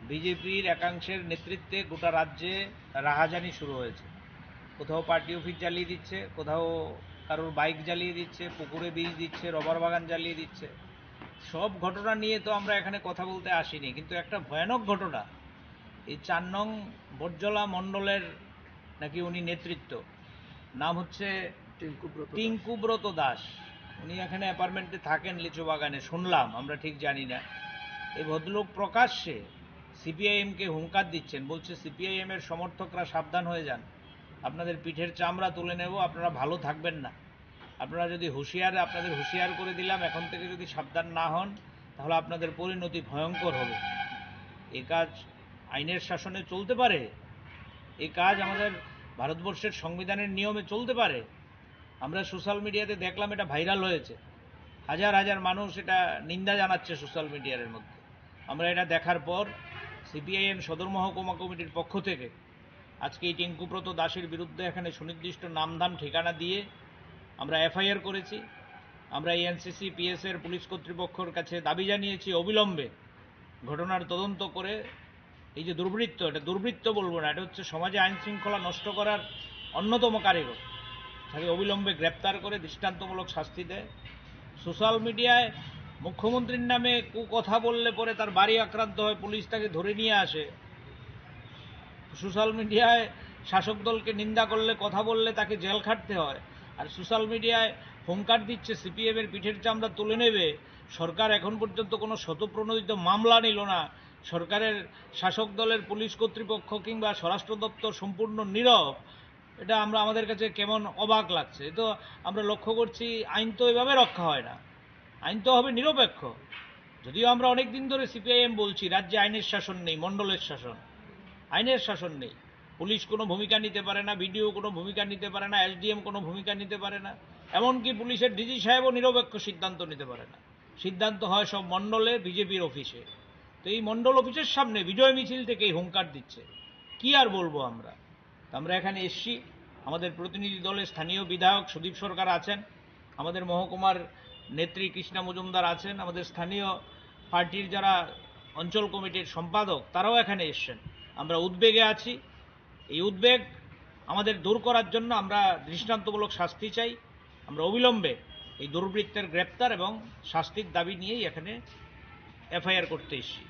বিজেপির একাংশের নেতৃত্বে গোটা রাজ্যে রাহাজানি শুরু হয়েছে। কোথাও পার্টি অফিস জ্বালিয়ে দিচ্ছে, কোথাও কারোর বাইক জ্বালিয়ে দিচ্ছে, পুকুরে বীজ দিচ্ছে, রবার বাগান জ্বালিয়ে দিচ্ছে। সব ঘটনা নিয়ে তো আমরা এখানে কথা বলতে আসিনি, কিন্তু একটা ভয়ানক ঘটনা। এই 4 নং বটজলা মণ্ডলের নাকি উনি নেতৃত্ব, নাম হচ্ছে টিঙ্কুব্রত দাস। উনি এখানে অ্যাপার্টমেন্টে থাকেন লিচু বাগানে, শুনলাম, আমরা ঠিক জানি না। এই ভদ্রলোক প্রকাশ্যে সিপিআইএমকে হুঙ্কার দিচ্ছেন, বলছে সিপিআইএম এর সমর্থকরা সাবধান হয়ে যান, আপনাদের পিঠের চামড়া তুলে নেব, আপনারা ভালো থাকবেন না। আপনারা যদি আপনাদের হুঁশিয়ার করে দিলাম, এখন থেকে যদি সাবধান না হন তাহলে আপনাদের পরিণতি ভয়ঙ্কর হবে। এই কাজ আইনের শাসনে চলতে পারে? এই কাজ আমাদের ভারতবর্ষের সংবিধানের নিয়মে চলতে পারে? আমরা সোশ্যাল মিডিয়াতে দেখলাম, এটা ভাইরাল হয়েছে, হাজার হাজার মানুষ এটা নিন্দা জানাচ্ছে সোশ্যাল মিডিয়ার মধ্যে। আমরা এটা দেখার পর সিপিআইএম সদর মহকুমা কমিটির পক্ষ থেকে আজকে এই টিঙ্কুব্রত দাসের বিরুদ্ধে এখানে সুনির্দিষ্ট নামধাম ঠিকানা দিয়ে আমরা এফআইআর করেছি। আমরা এনসিসি পিএস এর পুলিশ কর্তৃপক্ষের কাছে দাবি জানিয়েছি অবিলম্বে ঘটনার তদন্ত করে এই যে দুর্বৃত্ত, এটা দুর্বৃত্ত বলবো না, এটা হচ্ছে সমাজে আইন শৃঙ্খলা নষ্ট করার অন্যতম কারিগর, তাকে অবিলম্বে গ্রেপ্তার করে দৃষ্টান্তমূলক শাস্তি দেয়। সোশ্যাল মিডিয়ায় মুখ্যমন্ত্রীর নামে কথা বললে পরে তার বাড়ি আক্রান্ত হয়, পুলিশ তাকে ধরে নিয়ে আসে। সোশ্যাল মিডিয়ায় শাসক দলকে নিন্দা করলে, কথা বললে তাকে জেল খাটতে হয়। আর সোশ্যাল মিডিয়ায় হুঙ্কার দিচ্ছে সিপিএম এর পিঠের চামড়া তুলে নেবে। সরকার এখন পর্যন্ত কোনো শতপ্রণোদিত মামলা নিল না। সরকারের শাসক দলের পুলিশ কর্তৃপক্ষ কিংবা স্বরাষ্ট্র দপ্তর সম্পূর্ণ নীরব। এটা আমাদের কাছে কেমন অবাক লাগছে। তো আমরা লক্ষ্য করছি আইন তো এভাবে রক্ষা হয় না, আইন তো হবে নিরপেক্ষ। যদিও আমরা অনেক দিন ধরে সিপিআইএম বলছি রাজ্যে আইনের শাসন নেই, মণ্ডলের শাসন, আইনের শাসন নেই। পুলিশ কোনো ভূমিকা নিতে পারে না, বিডিও কোনো ভূমিকা নিতে পারে না, এসডিএম কোনো ভূমিকা নিতে পারে না, এমনকি পুলিশের ডিজি সাহেবও নিরপেক্ষ সিদ্ধান্ত নিতে পারে না। সিদ্ধান্ত হয় সব মণ্ডলে, বিজেপির অফিসে। তো এই মণ্ডল অফিসের সামনে বিজয় মিছিল থেকে এই হুঙ্কার দিচ্ছে, কি আর বলবো আমরা। আমরা এখানে এসছি, আমাদের প্রতিনিধি দলের স্থানীয় বিধায়ক সুদীপ সরকার আছেন, আমাদের মহকুমার নেত্রী কৃষ্ণা মজুমদার আছেন, আমাদের স্থানীয় পার্টির যারা অঞ্চল কমিটির সম্পাদক তারাও এখানে এসছেন। আমরা উদ্বেগে আছি। এই উদ্বেগ আমাদের দূর করার জন্য আমরা দৃষ্টান্তমূলক শাস্তি চাই। আমরা অবিলম্বে এই দুর্বৃত্তের গ্রেপ্তার এবং শাস্তির দাবি নিয়েই এখানে এফআইআর করতে এসেছি।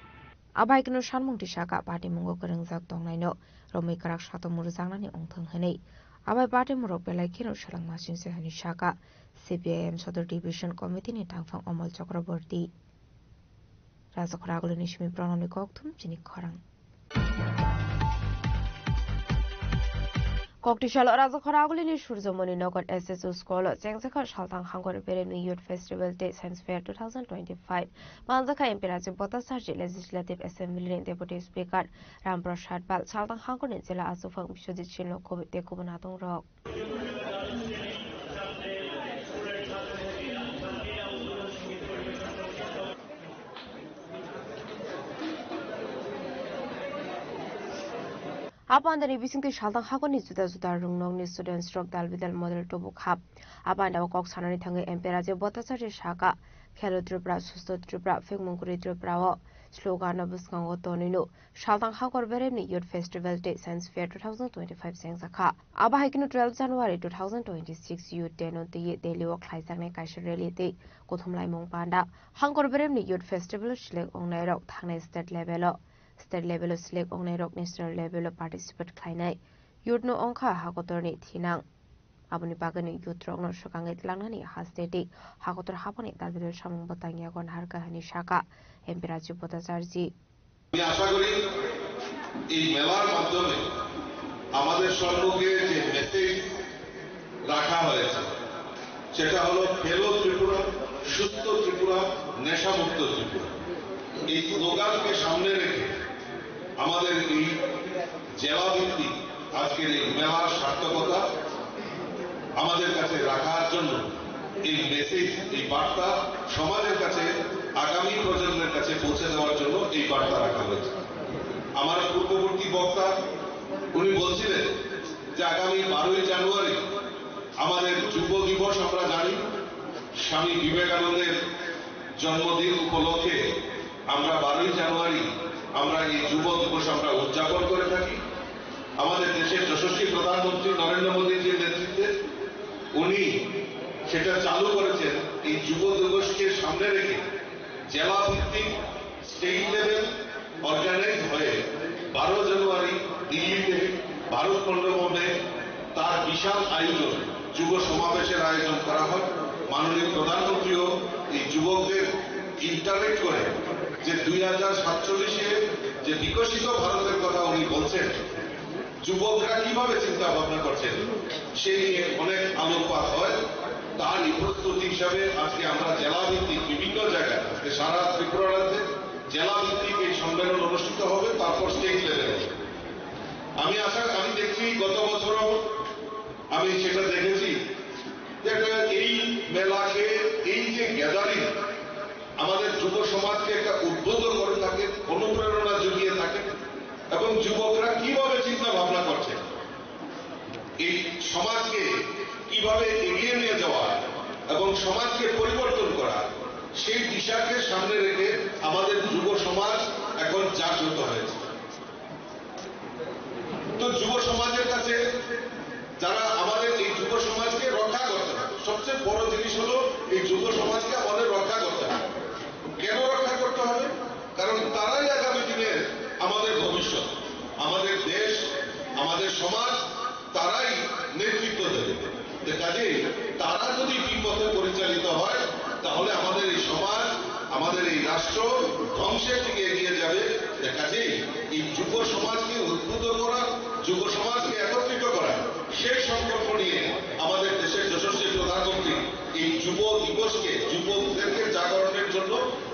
আবাইকনো সানমুংটি শাখা পার্টি মুঙ্গো করংজাক দंनायनो रमै कराक सातमुरु जांनानि अंथों हनै आबाय पार्टी मुरक बेलायखेनो सलां मासिनसे हनि शाखा सीपीआईएम सदर डिभिजन कमिटिनि थांफां अमल चक्रवर्ती राजखरागुलनि सिमी प्रणामनि कक्थुम चिनि खरां Koktishala Rajakharaguliनि Surzomoni Nokon SSO Scholar Chengzaka Shaltang Hangor Peremi Youth Festival Day Science Fair 2025 Manjaka Imperative Botasarji Legislative Assembly Deputy Speaker Ramprasad Pal Shaltang Hangor Jila Asufang Bishojit Shinlo Covid Dekubanatung Rock Apandani bisingti shaltang hakoni juda rungnong ni student stroke dalbidal model tobu khap apanda kok sanani thange emperaje botasari shaka khelo tripra susto tripra fekmungkuri tripra o slogan buskango toninu shaltang hakor beremni youth festival day science fair 2025 sengsakha aba haikinu 12 January 2026 youth day no te daily work khlaisakne kaisha rally te kothumlai mong panda hangkor beremni youth festival shlek ongnai rok thangne state level select on rock national level participate khlainai youth no ongkha hakotorni thinang abuni bagani youth rok no sokangai tlangnani hasteti hakotor hapani dalbidal samung batangya gon har kahani shaka empiraji botajarji আমি আশা করি এই মেলার মাধ্যমে আমাদের সম্মুখে যে মেসেজ রাখা হয়েছে সেটা হলো খেলো ত্রিপুরা সুস্থ ত্রিপুরা নেশামুক্ত ত্রিপুরা এই স্লোগানকে সামনে রেখে আমাদের এই জেলা ভিত্তিক আজকের এই মেলার সার্থকতা আমাদের কাছে রাখার জন্য এই মেসেজ এই বার্তা সমাজের কাছে আগামী প্রজন্মের কাছে পৌঁছে দেওয়ার জন্য এই বার্তা রাখা হয়েছে আমার পূর্ববর্তী বক্তা উনি বলছিলেন যে আগামী 12 জানুয়ারি আমাদের যুব দিবস আমরা জানি স্বামী বিবেকানন্দের জন্মদিন উপলক্ষে আমরা 12 জানুয়ারি আমরা এই যুব দিবস আমরা উদযাপন করে থাকি আমাদের দেশের যশস্বী প্রধানমন্ত্রী নরেন্দ্র মোদীজির নেতৃত্বে উনি সেটা চালু করেছেন এই যুব দিবসকে সামনে রেখে জেলা ভিত্তিক স্টেট লেভেল অর্গানাইজ হয়ে 12 জানুয়ারি দিল্লিতে ভারত মণ্ডপে তার বিশাল আয়োজন যুব সমাবেশের আয়োজন করা হয় মাননীয় প্রধানমন্ত্রীও এই যুবকদের ইন্টারেক্ট করে যে 2047-এ যে বিকশিত ভারতের কথা উনি বলছেন যুবকরা কিভাবে চিন্তা ভাবনা করছেন সেই নিয়ে অনেক আলোকপাত হয় তারই প্রস্তুতি হিসাবে আজকে আমরা জেলা ভিত্তিক বিভিন্ন জায়গায় আজকে সারা ত্রিপুরা রাজ্যে জেলা ভিত্তিক এই সম্মেলন অনুষ্ঠিত হবে তারপর স্টেট লেভেলে আমি দেখছি গত বছরও আমি সেটা দেখেছি যে এই মেলাকে এই যে গ্যাদারিং আমাদের যুব সমাজকে একটা উদ্বুদ্ধ করে থাকে অনুপ্রেরণা জুগিয়ে থাকে এবং যুবকরা কিভাবে চিন্তা ভাবনা করছে এই সমাজকে কিভাবে এগিয়ে নিয়ে যাওয়া এবং সমাজকে পরিবর্তন করা সেই দিশাকে সামনে রেখে আমাদের যুব সমাজ এখন জাগ্রত হয়েছে তো যুব সমাজের কাছে যারা আমাদের এই যুব সমাজকে রক্ষা করতে হবে সবচেয়ে বড় জিনিস হলো এই যুব সমাজকে আমাদের রক্ষা করতে হবে কেন রক্ষা করতে হবে কারণ তারাই আগামী দিনের আমাদের ভবিষ্যৎ আমাদের দেশ আমাদের সমাজ তারাই নেতৃত্ব দেবে কাজেই তারা যদি বিপথে পরিচালিত হয় তাহলে আমাদের এই সমাজ আমাদের এই রাষ্ট্র ধ্বংসের দিকে এগিয়ে যাবে কাজেই এই যুব সমাজকে উদ্বুদ্ধ করা যুব সমাজকে একত্রিত করা সেই সংকল্প নিয়ে আমাদের দেশের যশস্বী প্রধানমন্ত্রী এই যুব দিবসকে যুবকদেরকে জাগরণের জন্য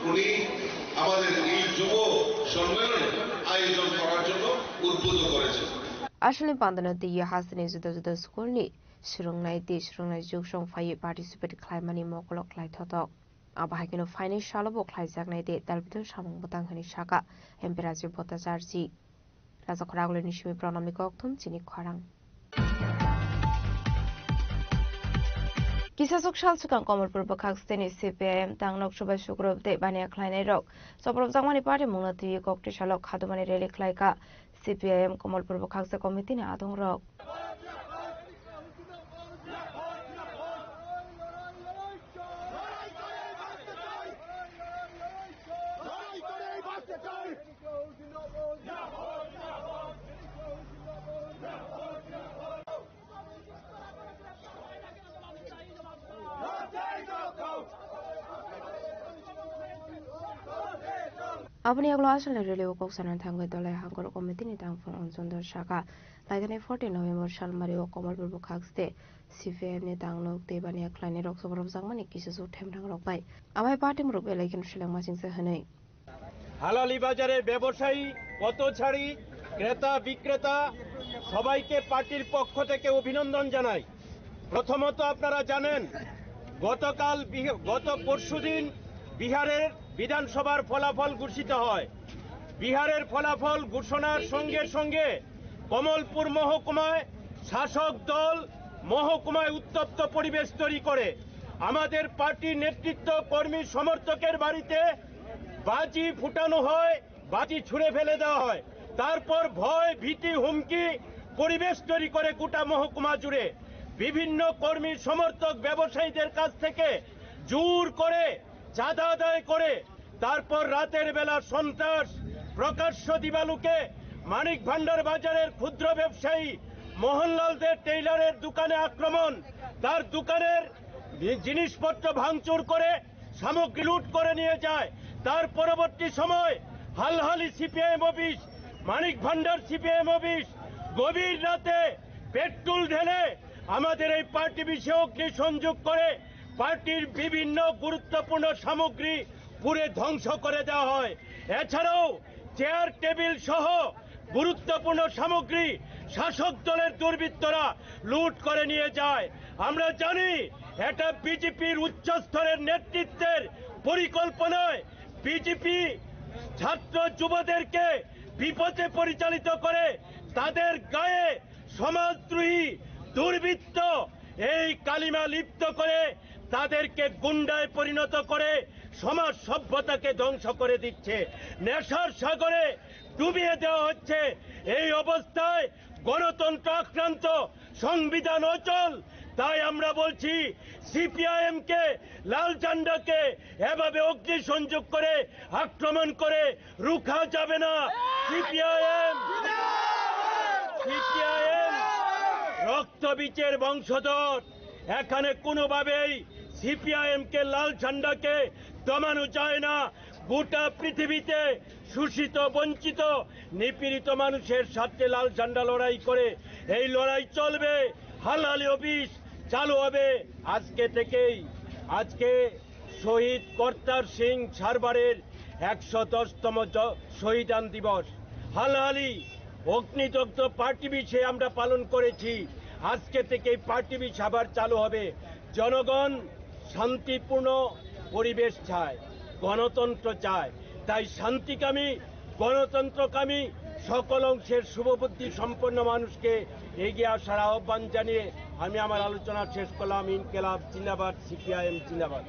উনি আমাদের এই যুব সম্মেলন আয়োজন করার জন্য উদ্বুদ্ধ করেছেন আসলে পান্দানাতে ইয়ে হাসনে जुदा स्कुलनि सुरुंनाय जुग संफायै पार्टिसिपेट खालामनानै मकलक खालायथ'थक आबाहायखिनो फाइनाल सालबो खालायजागनाय दे दालबिदल सामुं बतांहोनि साका एम्पेराजि बताजारजि राजा खरागलनि सिमी प्रणामिक अक्थुम चिनि खरां किसासक सालसुकां कमलपुर बखाक्सतेनि CPIM तांनक सबाय सुग्रबदे बानिया खालायनाय रक सब्रब जांमानि पार्टी मुंनाति कक्टे सालक खादुमानि रेलि खालायका CPIM कमलपुर बखाक्से कमिटिनि आदं रक Abani aglo asal rele o koksanan thangoi dolai hangor komiti ni tangfong onjondor shaka laidane 14 November salmari o Kamalpur bokhaxte CPIM ni tangnok te bani aklani rok sobrok jangmani kisu themrang rok bai amai party murok belaiken shilangma singse hanai হালালি বাজারে ব্যবসায়ী পথচারী ক্রেতা বিক্রেতা সবাইকে পার্টির পক্ষ থেকে অভিনন্দন জানাই প্রথমত আপনারা জানেন গত পরশুদিন বিহারের বিধানসভার ফলাফল ঘোষিত হয় বিহারের ফলাফল ঘোষণার সঙ্গে সঙ্গে কমলপুর মহকুমায় শাসক দল মহকুমায় উত্তপ্ত পরিবেশ তৈরি করে আমাদের পার্টির নেতৃত্ব কর্মী সমর্থকের বাড়িতে বাজি ফুটানো হয়, বাজি ছুঁড়ে ফেলে দেওয়া হয়, তারপর ভয় ভীতি হুমকি পরিবেশ তৈরি করে গোটা মহকুমা জুড়ে বিভিন্ন কর্মী সমর্থক ব্যবসায়ীদের কাছ থেকে জোর করে চাঁদা আদায় করে তারপর রাতের বেলা সন্ত্রাস প্রকাশ্য দিবালুকে মানিক ভান্ডার বাজারের ক্ষুদ্র ব্যবসায়ী মোহনলালদের টেইলারের দোকানে আক্রমণ, তার দোকানের জিনিসপত্র ভাঙচুর করে সামগ্রী লুট করে নিয়ে যায়। তার পরবর্তী সময় হালহালি সিপিআইএম অফিস, মানিক ভান্ডার সিপিআইএম অফিস গভীর রাতে পেট্রোল ঢেলে আমাদের এই পার্টি বিষয়ে অগ্নি সংযোগ করে পার্টির বিভিন্ন গুরুত্বপূর্ণ সামগ্রী পুড়ে ধ্বংস করে দেওয়া হয়। এছাড়াও চেয়ার টেবিল সহ গুরুত্বপূর্ণ সামগ্রী শাসক দলের দুর্বৃত্তরা লুট করে নিয়ে যায়। আমরা জানি এটা বিজেপির উচ্চস্তরের নেতৃত্বের পরিকল্পনায় বিজেপি ছাত্র যুবদেরকে বিপথে পরিচালিত করে তাদের গায়ে সমাজদ্রোহী দুর্বৃত্ত এই কালিমা লিপ্ত করে তাদেরকে গুন্ডায় পরিণত করে সমাজ সভ্যতাকে ধ্বংস করে দিচ্ছে, নেশার সাগরে ডুবিয়ে দেওয়া হচ্ছে। এই অবস্থায় গণতন্ত্র আক্রান্ত, সংবিধান অচল। তাই আমরা বলছি সিপিআইএম কে, লাল ঝান্ডাকে এভাবে অগ্নি সংযোগ করে আক্রমণ করে রুখা যাবে না। সিপিআইএম রক্তবীজের বংশধর, এখানে কোনোভাবেই সিপিআইএম কে, লাল ঝান্ডাকে দমানো যায় না। গোটা পৃথিবীতে শোষিত বঞ্চিত নিপীড়িত মানুষের সাথে লাল ঝান্ডা লড়াই করে, এই লড়াই চলবে। হালহালি অফিস চালু হবে আজকে থেকেই। আজকে শহীদ কর্তার সিং সারবারের ১১০তম শহীদান দিবস। হালহালি অগ্নিদগ্ধ পার্টি বিষয়ে আমরা পালন করেছি। আজকে থেকে পার্টি বিষ আবার চালু হবে। জনগণ শান্তিপূর্ণ পরিবেশ চায়, গণতন্ত্র চায়। তাই শান্তিকামী, গণতন্ত্রকামী সকল অংশের শুভবুদ্ধি সম্পন্ন মানুষকে এগিয়ে আসার আহ্বান জানিয়ে আমি আমার আলোচনা শেষ করলাম। ইনকেলাব জিন্দাবাদ, সিপিআইএম জিন্দাবাদ।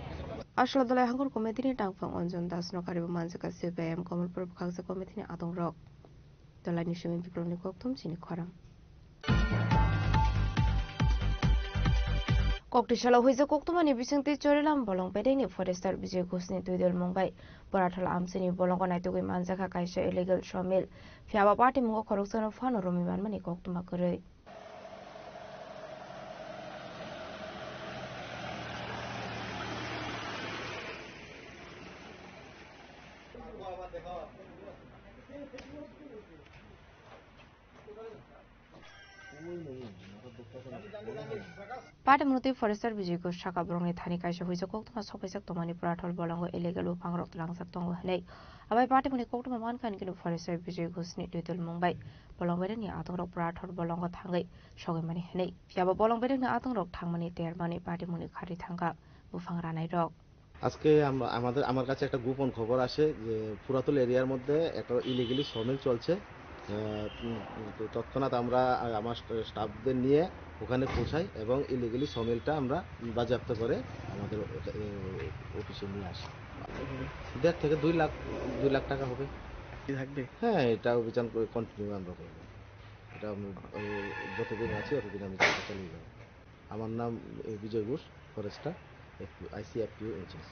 আসলে দলাই হাঙ্গর কমিটিনি টাংফাং অঞ্জন দাস নকারিব মানজিকা সিপিআইএম কমলপুর খাগজা কমিটিনি আদং রক দলাইনি সুমিন বিপ্লবনি কক্তম চিনি খরাম ককটিশালা হইজা কক্তমানি বিসংতি চরিলাম বলং পেদেনি ফরেস্টার বিজয় ঘোষনি দুইদল মুম্বাই পরাঠাল আমসিনি বলং নাইতুগি মানজাখা কাইসা ইলিগাল সমিল ফিয়াবা পার্টি মুগ খরকসন ফানো রমিবান মানি কক্তমা করে পার্টি মূলতে ফরেস্টার বিজয় ঘোষ শাখা বরংনি থানি কাইসা হইজা কক্তমা সফাইসাক তমানি পরাঠল বলং ইলিগাল উপাংরক লাংসাক তঙ্গ হলাই আবাই পার্টি মুনি কক্তমা মানখান কিন্তু ফরেস্টার বিজয় ঘোষনি দুইদল মুম্বাই বলং বেদেনি আতংরক পরাঠল বলং থাঙ্গাই সগাইমানি হলাই ফিয়াবা বলং বেদেনি আতংরক থাংমানি তেরমানি পার্টি মুনি খারি থাঙ্গা বুফাং রানাই রক। আজকে আমার কাছে একটা গোপন খবর আসে যে পুরাতল এরিয়ার মধ্যে একটা ইলিগালি সমিল চলছে। তৎক্ষণাৎ আমরা আমার স্টাফদের নিয়ে ওখানে পৌঁছাই এবং ইলিগালি সমিলটা আমরা বাজেয়াপ্ত করে আমাদের অফিসে নিয়ে আসি। 1.5 থেকে 2 লাখ টাকা হবে থাকবে। হ্যাঁ, এটা অভিযান কন্টিনিউ আমরা করবো। এটা যতদিন আছি ততদিন আমি চালিয়ে যাবো। আমার নাম বিজয় ঘোষ, ফরেস্টার, ICFPO-HS।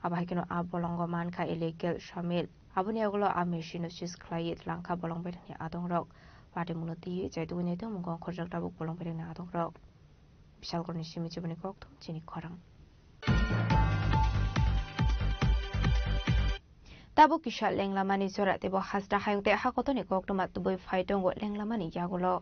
আবাই কেন আব বলং মানখা illegal sawmill abuni agulo amishin sis khlayit langkha bolong bedani adong rok pati munoti jaitu ne to mungong khorjak tabuk bolong bedani adong rok bishal korni simi chibani koktum chini khorang tabu kishal lenglamani sora tebo hasra hayungte hakotoni koktum atuboi faitong lenglamani yagulo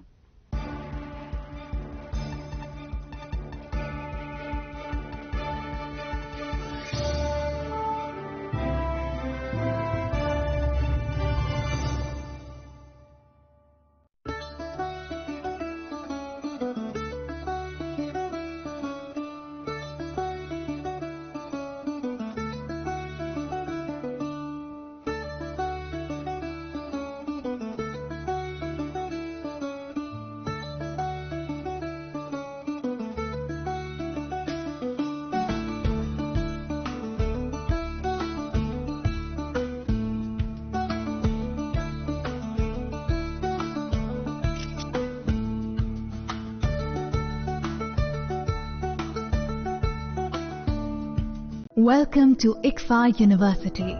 Welcome to ICFA University,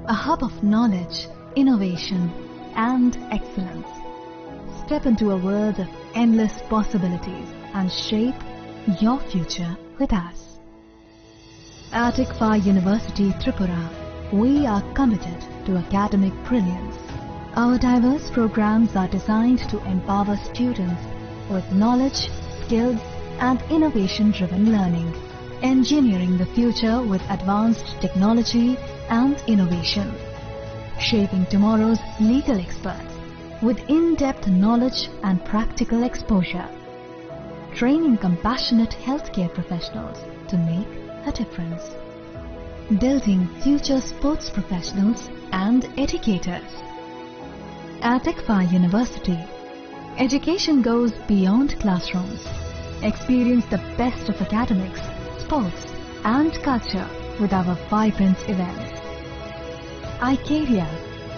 a hub of knowledge, innovation, and excellence. Step into a world of endless possibilities and shape your future with us. At ICFA University Tripura, we are committed to academic brilliance. Our diverse programs are designed to empower students with knowledge, skills, and innovation-driven learning, engineering the future with advanced technology and innovation, shaping tomorrow's legal experts with in-depth knowledge and practical exposure, training compassionate healthcare professionals to make a difference, building future sports professionals and educators. At ICFA University, education goes beyond classrooms. Experience the best of academics, sports, and culture with our vibrant events. ICARIA,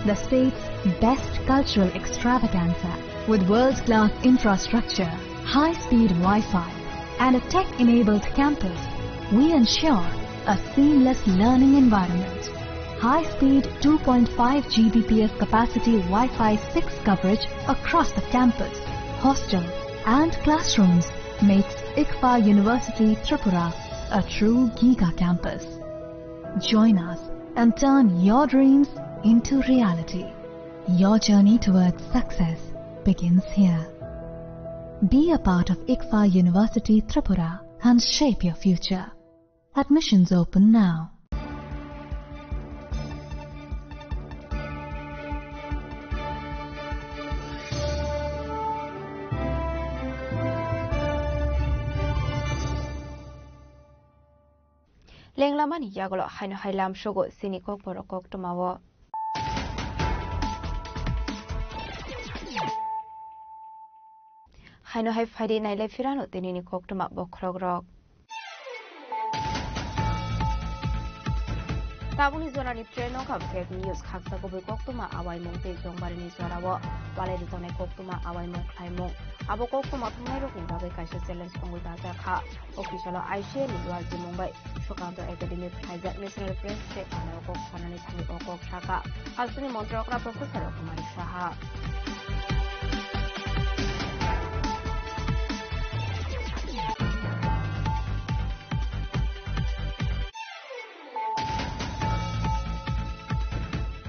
the state's best cultural extravaganza, with world-class infrastructure, high-speed Wi-Fi, and a tech-enabled campus, we ensure a seamless learning environment. High-speed 2.5 Gbps capacity Wi-Fi 6 coverage across the campus, hostel, and classrooms makes ICFA University Tripura a true Giga campus. Join us and turn your dreams into reality. Your journey towards success begins here. Be a part of ICFA University Tripura and shape your future. Admissions open now. Lenglamani yagolo haino hailam shogo sinikok borokok tumawo. Haino hai faidi naile firano tenini kok tuma bokrogrok. Tabuni zonani treno kam fake news khaksa ko bekok tuma awai mongte jongbari ni zorawo wale rizone kok tuma awai mong khlaimong abo kok tuma thumai rokin bagai kaisa challenge ongul ta kha official aishe ni lwalji mumbai shokanto academic hijack national press check ana kok sanani thani okok thaka hasuni montrokra professor kumari saha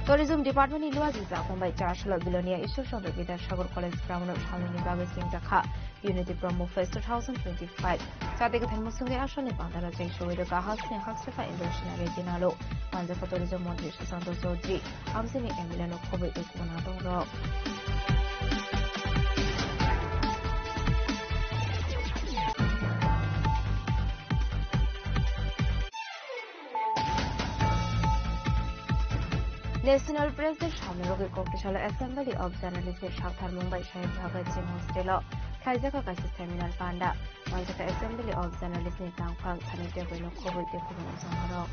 Tourism Department in Luaziza, Mumbai Charshalo Bilonia, Ishur Chandra Vidyasagar College Grammar Shalini Bagai Singh Jakha, Unity Promo Fest 2025. Sadegathan Musungi Ashani Bandara Jay Showido Gahas and Haksafa Indonesia Reginalo, Manjaka Tourism Monty Santo Soji, Amsini Emiliano Kobe Ekunado Rock. National President Shamirogi Koktishala Assembly of Journalists Shakhtar Mumbai Shahid Bhagat Singh Hostel Kaizaka Kaisi Seminar Panda Manjaka Assembly of Journalists Tangpang Thanite Beno Kobe Dekubino Samaro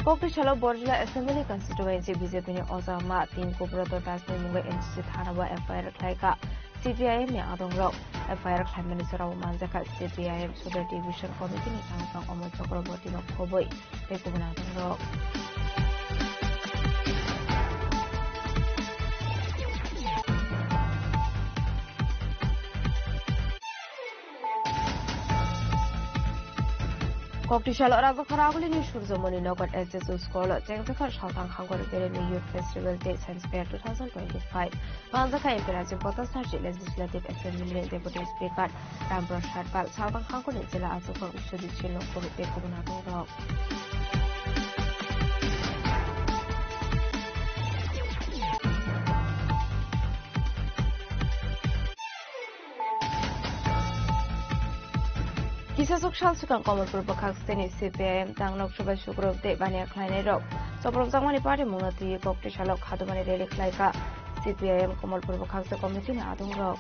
Koktishala Borjala Assembly Constituency BJP ni Ozama Team Kubrato Tasni Mumbai NCC Thanawa FIR Klaika CPIM ni Adongrok FIR Klaimani Sarawa Manjaka CPIM Sugar Division Committee ni Tangpang Omol Chakraborty no Koboi Dekubina Adongrok Koktishala Rago Karaguli ni Shurzomoni Nogat SSU Scholar Jangzaka Shaltang Hangor Bereni Youth Festival Day Science Fair 2025 Manzaka Imperative Potasarchi Legislative Assembly Deputy Speaker Rambro Sharpal Shaltang Hangor Nizela Azuka Ushudi Chino Kobe Dekubina Rock Kisasok Shalsukan Komapur Bakaksteni CPIM Tangnok Shuba Shugrov De Bania Kleine Rock. So Promzamani Party Munati Koktishalok Hadumani Relic Laika CPIM Komapur Bakaksta Committee Adung Rock.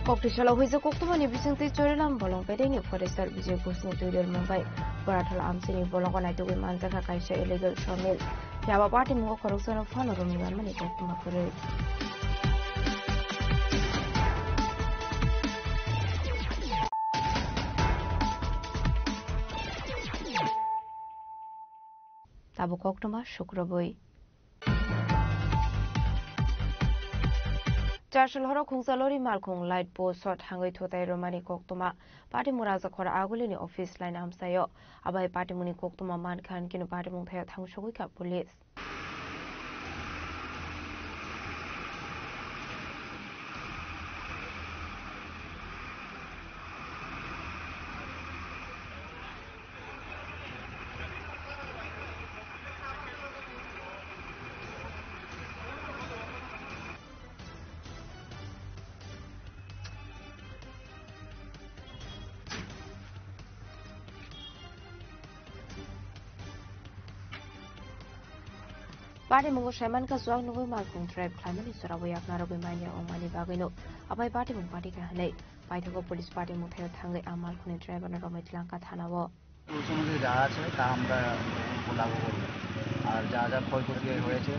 Koktishala huiza koktumani bisingti chorilam bolong pedeni forester Vijay Kusni Tudor Mumbai Parathala amsini bolong konai tuwi manjaka kaisa illegal sawmill Yaba party mungo corruption of fano rumiwan mani koktuma kore Tabu koktuma shukraboi Charshal horo khungsalori malkhung light post shot hangai thotai romani koktuma party muraza khora agulini office line amsayo abai party muni koktuma man khan kinu party mung thaya thangshogui ka police Party mungo shaman ka zwang nungoi malkung tribe climate surawi apnarawi manya omani bagino abai party mung party ka hanai paithago police party mung thayo thangai amal khune tribe na romai tilanka thanawo সমুদ্রে যা আছে তা আমরা লাগু করব আর যা যা ক্ষয়ক্ষতি হয়েছে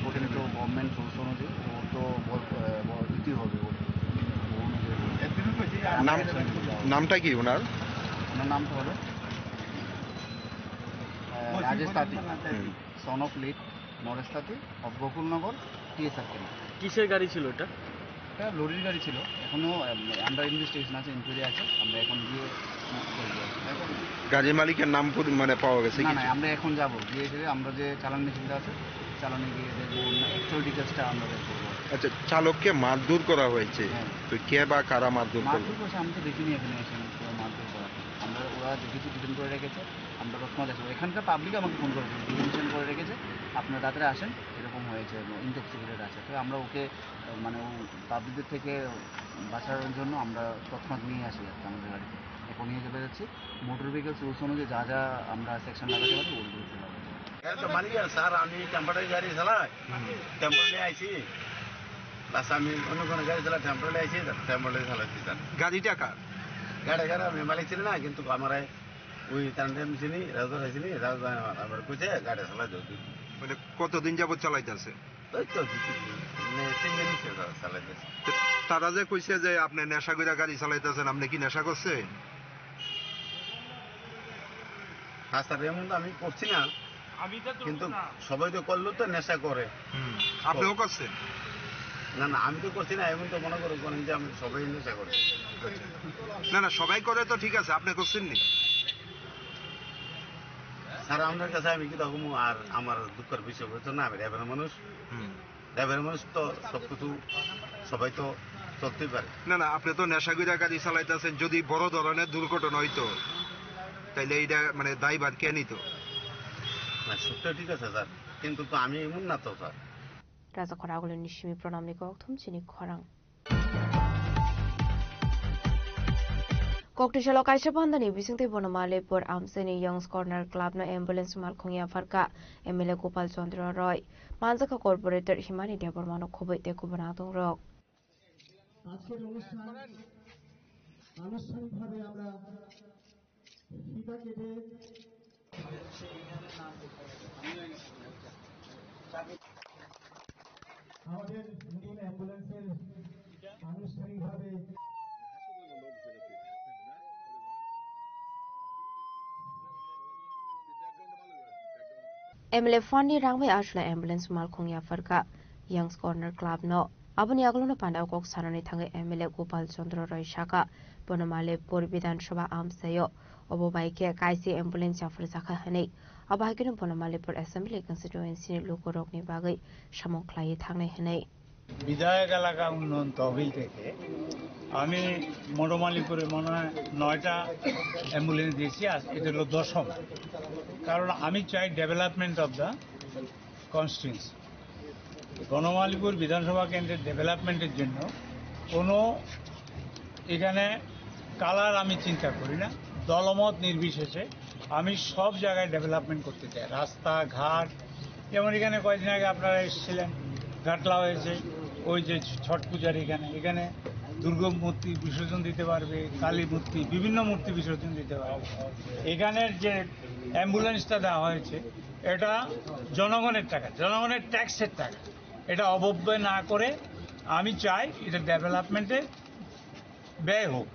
ওটা তো গভর্নমেন্ট রুলস অনুযায়ী ও তো দিতে হবে নামটা কি ওনার নামটা হলো রাজেশ তাঁতি সন অফ লিড নরেশ তাঁতি অফ গোকুলনগর টিএসআর কেন কিসের গাড়ি ছিল এটা এটা লরির গাড়ি ছিল এখনো আন্ডার ইনভেস্টিগেশন আছে ইনকোয়ারি আছে আমরা এখন গিয়ে গাড়ির মালিকের নাম মানে পাওয়া গেছে না আমরা এখন যাব গিয়ে আমরা যে চালান মেশিনটা আছে চালানে গিয়ে দেখবো অ্যাকচুয়াল ডিটেলসটা আমরা দেখবো আচ্ছা চালককে মারধর করা হয়েছে তো কে বা কারা মারধর করছে আমি তো দেখিনি এখানে এসে মারধর করা আমরা ওরা দেখেছি ডিটেন করে রেখেছে আমরা তৎক্ষণাৎ দেখবো এখানকার পাবলিক আমাকে ফোন করেছে ডিটেনশন করে রেখেছে আপনার রাত্রে আসেন এরকম হয়েছে ইনটক্সিকেটেড আছে তো আমরা ওকে মানে ও পাবলিকদের থেকে বাঁচানোর জন্য আমরা তৎক্ষণাৎ নিয়ে আসি আমাদের গাড়িতে এখন নিয়ে চলে যাচ্ছি মোটর ভেহিকলস রুলস অনুযায়ী যা যা আমরা সেকশন লাগাতে পারি ওগুলো লাগাতে মালিক স্যার আমি টেম্পারারি গাড়ি চালাই টেম্পারারি আইছি প্লাস আমি অন্য কোনো গাড়ি চালাই টেম্পারারি আইছি টেম্পারারি চালাচ্ছি স্যার গাড়িটা কার গাড়ি আমি মালিক ছিল না কিন্তু আমার ওই টান্ডেম চিনি রাজা চিনি রাজা আবার কইছে গাড়ি চালাই মানে কতদিন যাবত চালাইতেছে ওই তো 3 দিন চালাইতেছে তারা যে কইছে যে আপনি নেশা করে গাড়ি চালাইতেছেন আপনি কি নেশা করছেন হ্যাঁ স্যার এমন আমি করছি না কিন্তু সবাই তো করলো তো নেশা করে আপনিও করছেন না আমি তো করছি না এমন তো মনে করেন যে আমি সবাই নেশা করে না সবাই করে তো ঠিক আছে আপনি করছেন নি স্যার আপনার কাছে আমি কি তখন আর আমার দুঃখের বিষয় হতো না আমি ড্রাইভারের মানুষ তো সবকিছু সবাই তো চলতেই পারে না আপনি তো নেশা করে গাড়ি চালাইতেছেন যদি বড় ধরনের দুর্ঘটনা হইতো তাইলে এইটা মানে দায়ভার কে নিত না সত্যি ঠিক আছে স্যার কিন্তু তো আমি এমন না তো স্যার রাজা খরাগুলো নিশিমি প্রণামনি কক্থম চিনি খরাং Koktishala kaisa bandani bisingte bonamale por amseni Youngs Corner Club na ambulance malkhongya farka MLA Gopal Chandra Roy manjaka corporator Himani Debormano khobaite kubana dong rok আজকের আনুষ্ঠানিকভাবে আমরা ফিতা কেটে আমাদের ইন্ডিয়ান অ্যাম্বুলেন্সের আনুষ্ঠানিকভাবে MLA Fandi rangbai ashla ambulance malkhongya farka Youngs Corner Club no aboni aglono pandao kok sanani thangai MLA Gopal Chandra Roy shaka bonamale por Bidhan Sabha amsayo obo baike kaisi ambulance jafar zakha hanei abahagino bonamale por assembly constituency lokorok ni bagai samong khlai thangnai hanei বিধায়ক এলাকা উন্নয়ন তহবিল থেকে আমি মোড়মালিপুরে মনে হয় 9টা অ্যাম্বুলেন্স দিয়েছি এটা হলো 10ম কারণ আমি চাই development of the constituency Banamalipur বিধানসভা কেন্দ্রের ডেভেলপমেন্টের জন্য কোনো এখানে কালার আমি চিন্তা করি না দলমত নির্বিশেষে আমি সব জায়গায় ডেভেলপমেন্ট করতে চাই রাস্তাঘাট যেমন এখানে কয়েকদিন আগে আপনারা এসেছিলেন ঘাটলা হয়েছে ওই যে ছট পূজার এখানে দুর্গা মূর্তি বিসর্জন দিতে পারবে, কালী মূর্তি, বিভিন্ন মূর্তি বিসর্জন দিতে পারবে। এখানের যে অ্যাম্বুলেন্সটা দেওয়া হয়েছে এটা জনগণের টাকা, জনগণের ট্যাক্সের টাকা, এটা অপব্যয় না করে আমি চাই এটা ডেভেলপমেন্টে ব্যয় হোক,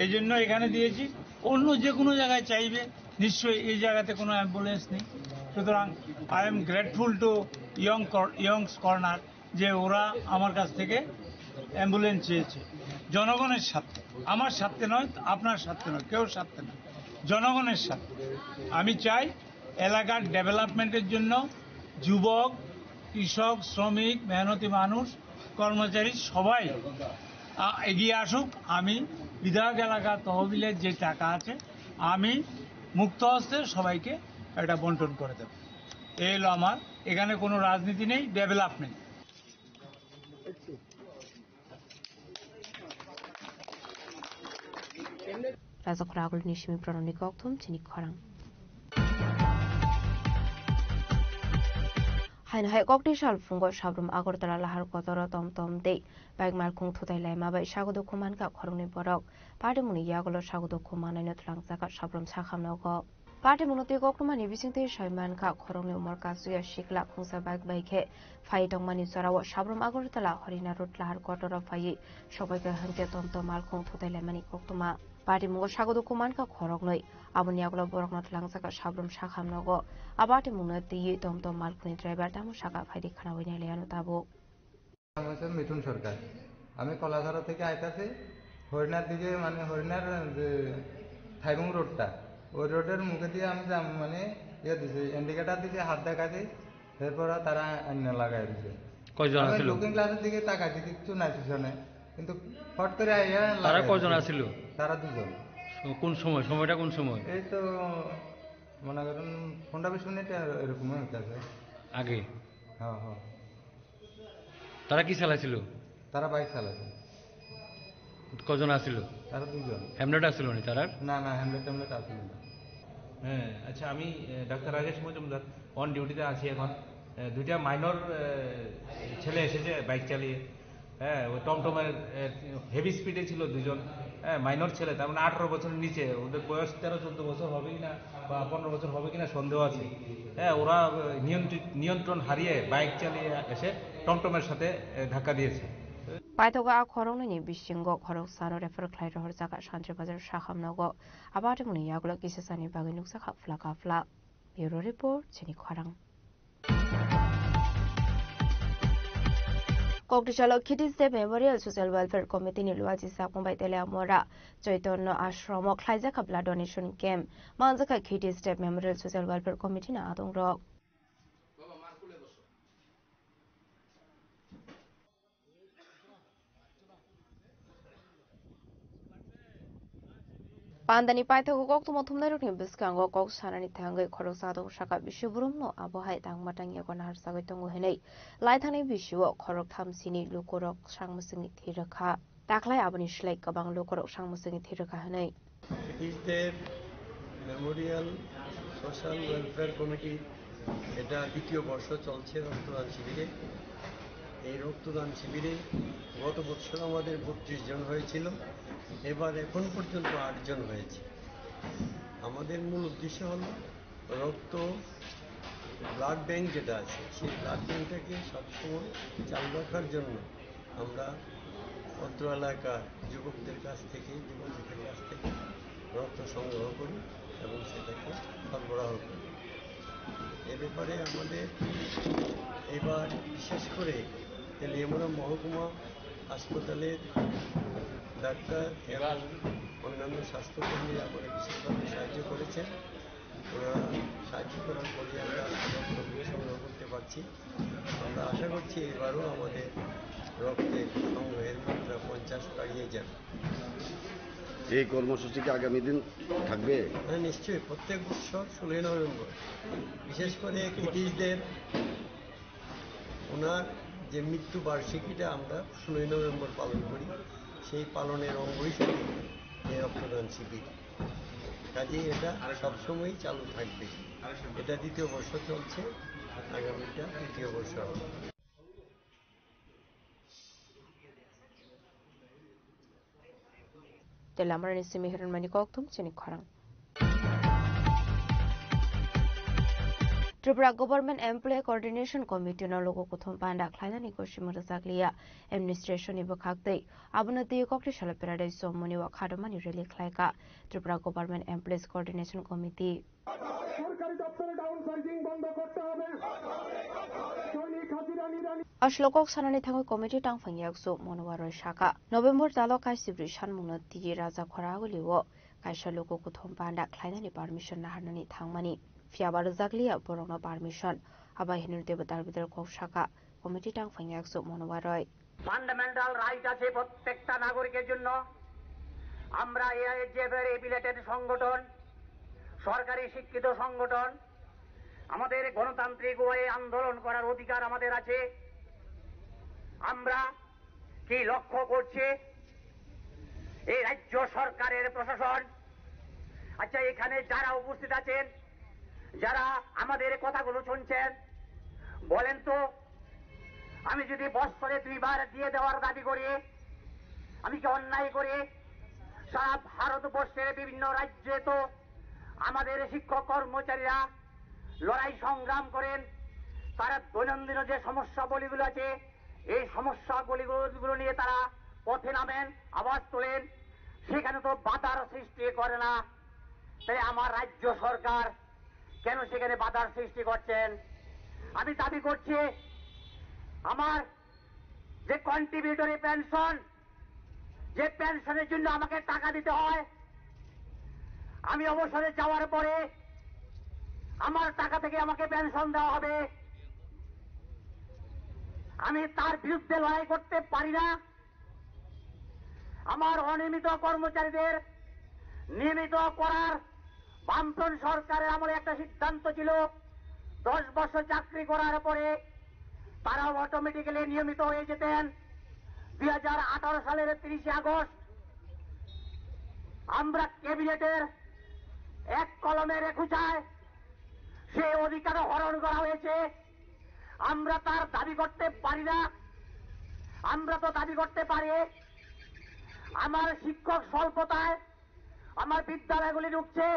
এই জন্য এখানে দিয়েছি। অন্য যে কোনো জায়গায় চাইবে, নিশ্চয়ই এই জায়গাতে কোনো অ্যাম্বুলেন্স নেই। সুতরাং I am grateful to Young's corner যে ওরা আমার কাছ থেকে অ্যাম্বুলেন্স চেয়েছে জনগণের স্বার্থে, আমার স্বার্থে নয়, আপনার স্বার্থে নয়, কেউ স্বার্থে নয়, জনগণের স্বার্থে। আমি চাই এলাকার ডেভেলপমেন্টের জন্য যুবক, কৃষক, শ্রমিক, মেহনতি মানুষ, কর্মচারী সবাই এগিয়ে আসুক। আমি বিধায়ক এলাকা তহবিলের যে টাকা আছে আমি মুক্ত হস্তে সবাইকে এটা বন্টন করে দেব। এই হলো আমার, এখানে কোনো রাজনীতি নেই, ডেভেলপমেন্ট। রাজখরাগুল নিশমি প্রণনী কক্থম চিনি খরাং হাইনাহাই ককটি সাল ফুঙ্গ সাবরুম আগরতলা লাহার কতর তমতম দে বাইক মারকুং থুতাই লাইমাবাই সাগদ খুমানকা খরংনি বরক পার্টি মুনি ইয়াগল সাগদ খুমানাইনো ত্লাংজাকা সাবরুম সাখামনাগ পার্টি মুনতি কক্টমানি বিसिंते সাইমানকা খরংনি উমর কাজুয়া শিকলা খুংসা বাইক বাইকে ফাই টংমানি জরাও সাবরুম আগরতলা হরিনা রোড লাহার কতর ফাই সবাইকে হাংতে তমতম মালকুং থুতাই লাইমানি কক্টমা পার্টি মুগ সাগদ খুমানকা খরংনই আবনি আগল বরকনা ত্লাংজাকা সাবরুম সাখামনাগ আবাটি মুনো দিয়ে তমতম মালকুনি ড্রাইভার দামু সাকা ফাইদি খানা হইনাই লেয়ানো তাবো। মিঠুন সরকার, আমি কলাধারা থেকে আইতাছি হরিণার দিকে, মানে হরিণার যে থাইবুং রোডটা, ওই রোডের মুখে দিয়ে আমি মানে ইয়ে দিছি, ইন্ডিকেটার দিকে হাত দেখাচ্ছি, এরপর তারা অন্য লাগাই দিছে। কয়জন আছিল? লুকিং গ্লাসের দিকে তাকাইছি, কিচ্ছু নাই পিছনে, কিন্তু ফট করে আইয়া। তারা কয়জন আছিল? তারা দুজন। কোন সময়, সময়টা কোন সময়? এই তো মনে করেন 15-20 মিনিট এরকম হইতেছে আগে। হ্যাঁ হ্যাঁ। তারা কি চালাইছিল? তারা বাইক চালাইছে। কজন আছিল? তারা দুজন। হ্যামলেট আসছিল না তারা? না না, হ্যামলেট আসছিল না। হ্যাঁ, আচ্ছা, আমি ডাক্তার রাজেশ মজুমদার অন ডিউটিতে আছি এখন। দুইটা মাইনর ছেলে এসেছে বাইক চালিয়ে। হ্যাঁ, ওই টমটমের হেভি স্পিডে ছিল দুজন। হ্যাঁ, মাইনর ছেলে, তার মানে 18 বছরের নিচে, ওদের বয়স 13-14 বছর হবে কিনা বা 15 বছর হবে কিনা সন্দেহ আছে। হ্যাঁ, ওরা নিয়ন্ত্রণ হারিয়ে বাইক চালিয়ে এসে টমটমের সাথে ধাক্কা দিয়েছে। পাইথগা খরংনি বিसिंग খরক সানো রেফার খ্লাই রহর জায়গা শান্তি বাজার শাখামনাগ আবাটি মুনি ইয়াগুলো কিসেসানি বাগै নুকসা খাফলা খাফলা। ব্যুরো রিপোর্ট চিনি খরাং। ককটিশাল খিটিসে memorial social welfare committee ni luaji sa pongbai tele amora Chaitanya ashram খ্লাইজাখা ব্লাড ডোনেশন ক্যাম্প মানজাখা খিটিস step memorial social welfare committee না আদং রক পান্দানি পাইথগো কক তুমো থুমনাই রকনি বিসকাঙ্গো কক সানানি থাঙ্গৈ খরক সাদং সাকা বিশ্বব্রহ্ম আবহাই তাংমাটাং ইয়াগন হার সাগৈ তঙ্গো হেनै লাইথানি বিশ্বো খরক থামसिनि লুকরক সাংমুসিंनि थिरखा दाखलाय आबनि स्लाइ गोबां लुकरक साংमুসিंनि थिरखा हेनै খিটিসদের মেমোরিয়াল সোশ্যাল ওয়েলফেয়ার কমিটি এটা দ্বিতীয় বর্ষ চলছে রক্তদান শিবিরে। এই রক্তদান শিবিরে গত বছর আমাদের 32 জন হয়েছিল, এবার এখন পর্যন্ত 8 জন হয়েছে। আমাদের মূল উদ্দেশ্য হল রক্ত ব্লাড ব্যাংক যেটা আছে সেই ব্লাড ব্যাংকটাকে সবসময় চালু রাখার জন্য আমরা অত্র এলাকার যুবকদের কাছ থেকে, যুবতীদের কাছ থেকে রক্ত সংগ্রহ করি এবং সেটাকে সরবরাহ করি। এ ব্যাপারে আমাদের এবার বিশেষ করে তেলিয়ামুড়া মহকুমা হাসপাতালের ডাক্তার এবং অন্যান্য স্বাস্থ্যকর্মীরা আমাদের বিশেষভাবে সাহায্য করেছেন। ওরা সাহায্য করার ফলে আমরা রক্ত সংগ্রহ করতে পারছি। আমরা আশা করছি এবারও আমাদের রক্তের সংগ্রহের মাত্রা 50 ছাড়িয়ে যাবে। এই কর্মসূচি কি আগামী দিন থাকবে? হ্যাঁ, নিশ্চয়ই। প্রত্যেক বছর 16 নভেম্বর বিশেষ করে খিটিসদের ওনার যে মৃত্যু বার্ষিকীটা আমরা 16 নভেম্বর পালন করি, সেই পালনের অঙ্গ হিসেবে এই রক্তদান শিবির। কাজেই এটা সবসময়ই চালু থাকবে। এটা দ্বিতীয় বর্ষ চলছে, আগামীটা তৃতীয় বর্ষ হবে। Telamrani Simihiran Mani Koktum Chinik Khorang. Tripura Government Employee Coordination Committee no logo kuthum panda khlainani koshimura zakliya administration ibo khakdei abunati kokti shala paradise somoni wa khadamani rally khlaika Tripura Government Employees Coordination Committee Ashlokok sanani thangoi committee tang phangyak monowaro shaka November talo kai sibri shanmungna ti raja khoragoliwo kaisha logo kuthum panda khlainani permission na hanani thangmani Fiabar Zaglia Borona permission Aba Hinur Devatar Vidal Kovshaka Committee Tang Fangyak Monovaroi Fundamental right আছে প্রত্যেকটা নাগরিকের জন্য আমরা এই যে রিলেটেড সংগঠন সরকারি শিক্ষিত সংগঠন আমাদের গণতান্ত্রিক উপায়ে আন্দোলন করার অধিকার আমাদের আছে আমরা কি লক্ষ্য করছি এই রাজ্য সরকারের প্রশাসন আচ্ছা এখানে যারা উপস্থিত আছেন যারা আমাদের কথাগুলো শুনছেন বলেন তো আমি যদি বছরে 2 বার দিয়ে দেওয়ার দাবি করি আমি কি অন্যায় করি সারা ভারতবর্ষের বিভিন্ন রাজ্যে তো আমাদের শিক্ষক কর্মচারীরা লড়াই সংগ্রাম করেন তারা দৈনন্দিন যে সমস্যাগুলো আছে এই সমস্যাগুলো নিয়ে তারা পথে নামেন আওয়াজ তোলেন সেখানে তো বাধার সৃষ্টি করে না তাই আমার রাজ্য সরকার কেন সেখানে বাধার সৃষ্টি করছেন আমি দাবি করছি আমার যে কন্ট্রিবিউটরি পেনশন যে পেনশনের জন্য আমাকে টাকা দিতে হয় আমি অবসরে যাওয়ার পরে আমার টাকা থেকে আমাকে পেনশন দেওয়া হবে আমি তার বিরুদ্ধে লড়াই করতে পারি না আমার অনিয়মিত কর্মচারীদের নিয়মিত করার বামফ্রন্ট সরকারের আমলে একটা সিদ্ধান্ত ছিল 10 বছর চাকরি করার পরে তারা অটোমেটিক্যালি নিয়মিত হয়ে যেতেন 2018 সালের 30 আগস্ট আমরা ক্যাবিনেটের এক কলমের একুচায় সেই অধিকার হরণ করা হয়েছে আমরা তার দাবি করতে পারি না আমরা তো দাবি করতে পারি আমার শিক্ষক স্বল্পতায় আমার বিদ্যালয়গুলি ঢুকছে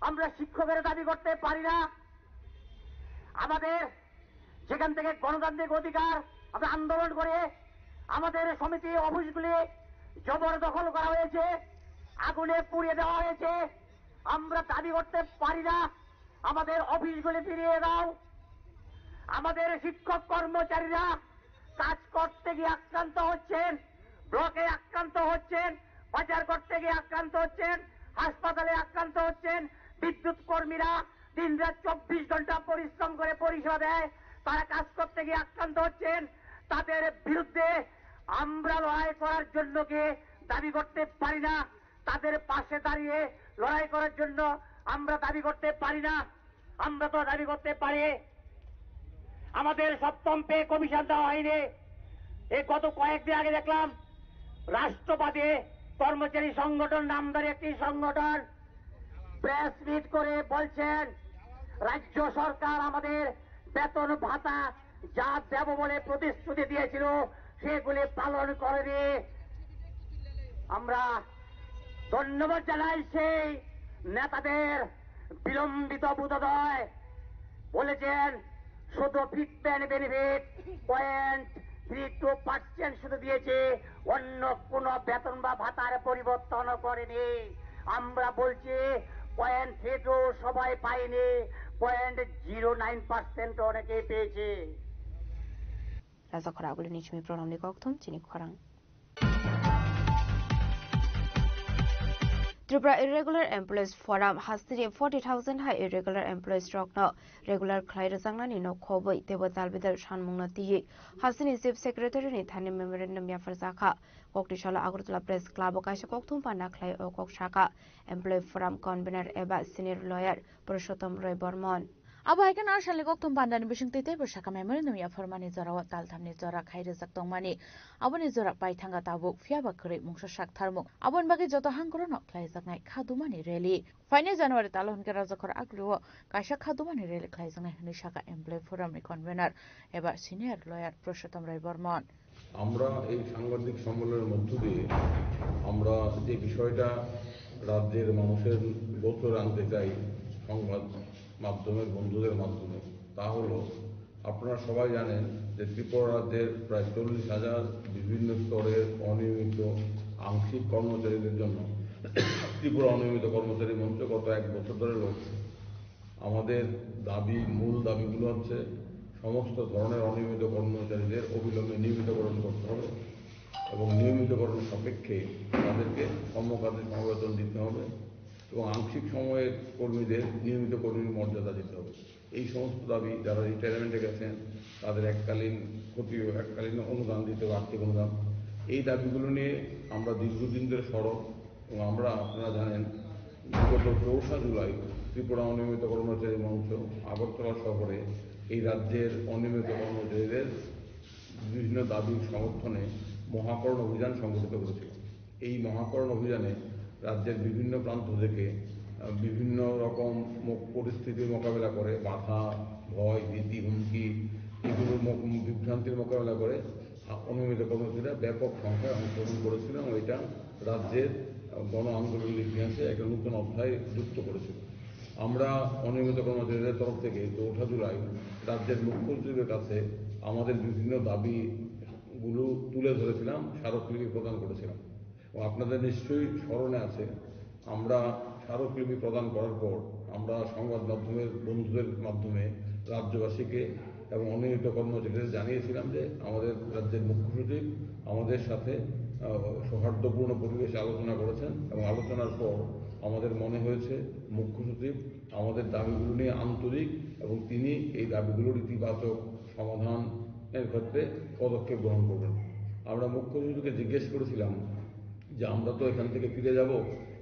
আমরা শিক্ষকের দাবি করতে পারি না আমাদের যেখান থেকে গণতান্ত্রিক অধিকার আমরা আন্দোলন করে আমাদের সমিতি অফিসগুলি জবরদখল করা হয়েছে আগুনে পুড়িয়ে দেওয়া হয়েছে আমরা দাবি করতে পারি না আমাদের অফিসগুলি ফিরিয়ে দাও আমাদের শিক্ষক কর্মচারীরা কাজ করতে গিয়ে আক্রান্ত হচ্ছেন ব্লকে আক্রান্ত হচ্ছেন বাজার করতে গিয়ে আক্রান্ত হচ্ছেন হাসপাতালে আক্রান্ত হচ্ছেন বিদ্যুৎ কর্মীরা দিনরাত 24 ঘন্টা পরিশ্রম করে পরিষেবা দেয় তারা কাজ করতে গিয়ে আক্রান্ত হচ্ছেন তাদের বিরুদ্ধে আমরা লড়াই করার জন্য কি দাবি করতে পারি না তাদের পাশে দাঁড়িয়ে লড়াই করার জন্য আমরা দাবি করতে পারি না আমরা তো দাবি করতে পারি আমাদের সপ্তম পে কমিশন দেওয়া হয়নি এই গত কয়েকদিন আগে দেখলাম রাষ্ট্রবাদী কর্মচারী সংগঠন নামদার একটি সংগঠন প্রেস মিট করে বলছেন রাজ্য সরকার আমাদের বেতন ভাতা যা দেব বলে প্রতিশ্রুতি দিয়েছিল সেগুলি পালন করেনি আমরা ধন্যবাদ জানাই সেই নেতাদের বিলম্বিত বোধোদয় বলেছেন শুধু ফিটমেন্ট বেনিফিট 0.32% শুধু দিয়েছে অন্য কোন বেতন বা ভাতার পরিবর্তন করেনি আমরা বলছি 0.32 সবাই পায়নি 0.09% অনেকে পেয়েছে রাজা খরাগুলি নিচমি প্রণালী কক্থম চিনি খরাং Tripura Irregular Employees Forum has 40,000 high irregular employees stock now regular Clyde Zangnani no Kobo Tebatal with the Shanmuna Ti Hasini Chief Secretary Nithani Memorandum Yafazaka Koktishala Agurtula Press Club Okasha Koktum Panaklai Okok Shaka Employee Forum Convener Eba Senior Lawyer Purushottam Roy Bormon Abo haikan arshali koktum pandan bising tete bersaka memori nuya formani zorawat taltamni zorak haire zaktong mani. Aboni zorak pai thanga tabuk fiaba kuri mungsa shak tharmuk. Abon bagi joto hangkoro nok klai zaknai khadumani rally. Faini January talon ke rajakor agluo kaisa khadumani rally klai zangai hni shaka employee forum ni convener ebar senior lawyer Purushottam Rai Burman. আমরা এই সাংবাদিক সম্মেলনের মধ্য দিয়ে আমরা যে বিষয়টা রাজ্যের মানুষের গোচরে আনতে চাই সংবাদ মাধ্যমের বন্ধুদের মাধ্যমে তা হলো আপনারা সবাই জানেন যে ত্রিপুরা রাজ্যের প্রায় 40,000 বিভিন্ন স্তরের অনিয়মিত আংশিক কর্মচারীদের জন্য ত্রিপুরা অনিয়মিত কর্মচারী মঞ্চ গত 1 বছর ধরে লড়ছে। আমাদের মূল দাবিগুলো হচ্ছে সমস্ত ধরনের অনিয়মিত কর্মচারীদের অবিলম্বে নিয়মিতকরণ করতে হবে এবং নিয়মিতকরণ সাপেক্ষে তাদেরকে সমকাজে সমবেতন দিতে হবে এবং আংশিক সময়ের কর্মীদের নিয়মিত কর্মীর মর্যাদা দিতে হবে। এই সমস্ত দাবি যারা রিটায়ারমেন্টে গেছেন তাদের এককালীন অনুদান দিতে হবে, আর্থিক অনুদান। এই দাবিগুলো নিয়ে আমরা দীর্ঘদিন ধরে সরব এবং আমরা আপনারা জানেন গত 4 জুলাই ত্রিপুরা অনিয়মিত কর্মচারী মঞ্চ আগরতলা শহরে এই রাজ্যের অনিয়মিত কর্মচারীদের বিভিন্ন দাবির সমর্থনে মহাকরণ অভিযান সংগঠিত করেছিল। এই মহাকরণ অভিযানে রাজ্যের বিভিন্ন প্রান্ত থেকে বিভিন্ন রকম পরিস্থিতির মোকাবেলা করে বাধা, ভয়, ভীতি, হুমকি এগুলোর বিভ্রান্তির মোকাবেলা করে অনিয়মিত কর্মচারীরা ব্যাপক সংখ্যায় অংশগ্রহণ করেছিল এবং এটা রাজ্যের গণ আন্দোলনের ইতিহাসে একটা নতুন অধ্যায় যুক্ত করেছিল। আমরা অনিয়মিত কর্মচারীদের তরফ থেকে 4 জুলাই রাজ্যের মুখ্যমন্ত্রীর কাছে আমাদের বিভিন্ন দাবিগুলো তুলে ধরেছিলাম, স্মারকলিপি প্রদান করেছিলাম এবং আপনাদের নিশ্চয়ই স্মরণে আছে আমরা স্মারকলিপি প্রদান করার পর আমরা সংবাদ মাধ্যমের বন্ধুদের মাধ্যমে রাজ্যবাসীকে এবং অনিয়মিত কর্মচারীদের জানিয়েছিলাম যে আমাদের রাজ্যের মুখ্য সচিব আমাদের সাথে সৌহার্দ্যপূর্ণ পরিবেশে আলোচনা করেছেন এবং আলোচনার পর আমাদের মনে হয়েছে মুখ্য সচিব আমাদের দাবিগুলো নিয়ে আন্তরিক এবং তিনি এই দাবিগুলোর ইতিবাচক সমাধানের ক্ষেত্রে পদক্ষেপ গ্রহণ করবেন। আমরা মুখ্য সচিবকে জিজ্ঞেস করেছিলাম যে আমরা তো এখান থেকে ফিরে যাব,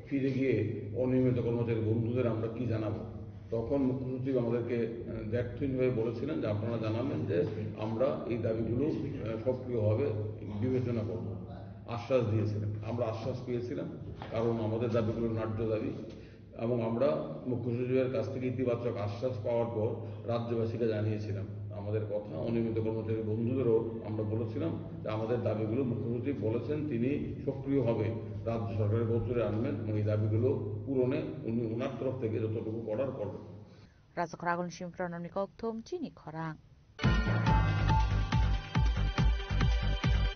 ফিরে গিয়ে অনিয়মিত কর্মচারী বন্ধুদের আমরা কি জানাবো। তখন মুখ্য সচিব আমাদেরকে ব্যর্থহীনভাবে বলেছিলেন যে আপনারা জানাবেন যে আমরা এই দাবিগুলো সক্রিয়ভাবে বিবেচনা করব। আশ্বাস দিয়েছিলেন, আমরা আশ্বাস পেয়েছিলাম কারণ আমাদের দাবিগুলো ন্যায্য দাবি এবং আমরা মুখ্য সচিবের কাছ থেকে ইতিবাচক আশ্বাস পাওয়ার পর রাজ্যবাসীকে জানিয়েছিলাম আমাদের কথা। অনিয়মিত কর্মচারী বন্ধুদেরও আমরা বলেছিলাম যে আমাদের দাবিগুলো মুখ্য সচিব বলেছেন তিনি সক্রিয়ভাবে রাজ্য সরকারের গোচরে আনবেন এবং এই দাবিগুলো পূরণে উনি ওনার তরফ থেকে যতটুকু করার করবেন। রাজখরাগন সিমপ্রণনি koktum chini khorang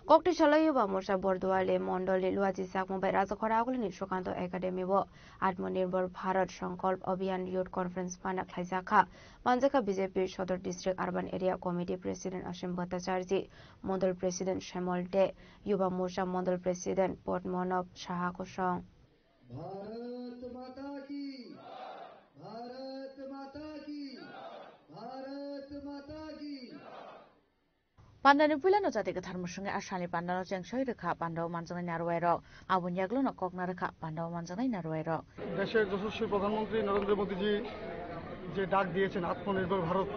kokti chalayoba morcha bordwale mondole luaji sakmobai rajakhoragolni Sukanto Academy bo Atmanirbhar Bharat Sankalp Abhiyan Youth Conference pana khlaijaka Manjaka BJP Sodor District Urban Area Committee President Ashim Bhattacharya, Mandal President Shamal De, Yuba Morcha Mandal President Potmanab Saha Kosong. Bharat माता की, भारत माता की, भारत माता की। Pandani Pulano Jatika Tharmusung Ashani Pandano Chengsoi Rekha Pandao Manjangai Narwairo Abun Yaglono Kokna Rekha Pandao Manjangai Narwairo দেশের যশস্বী প্রধানমন্ত্রী নরেন্দ্র মোদীজি যে ডাক দিয়েছেন আত্মনির্ভর ভারত,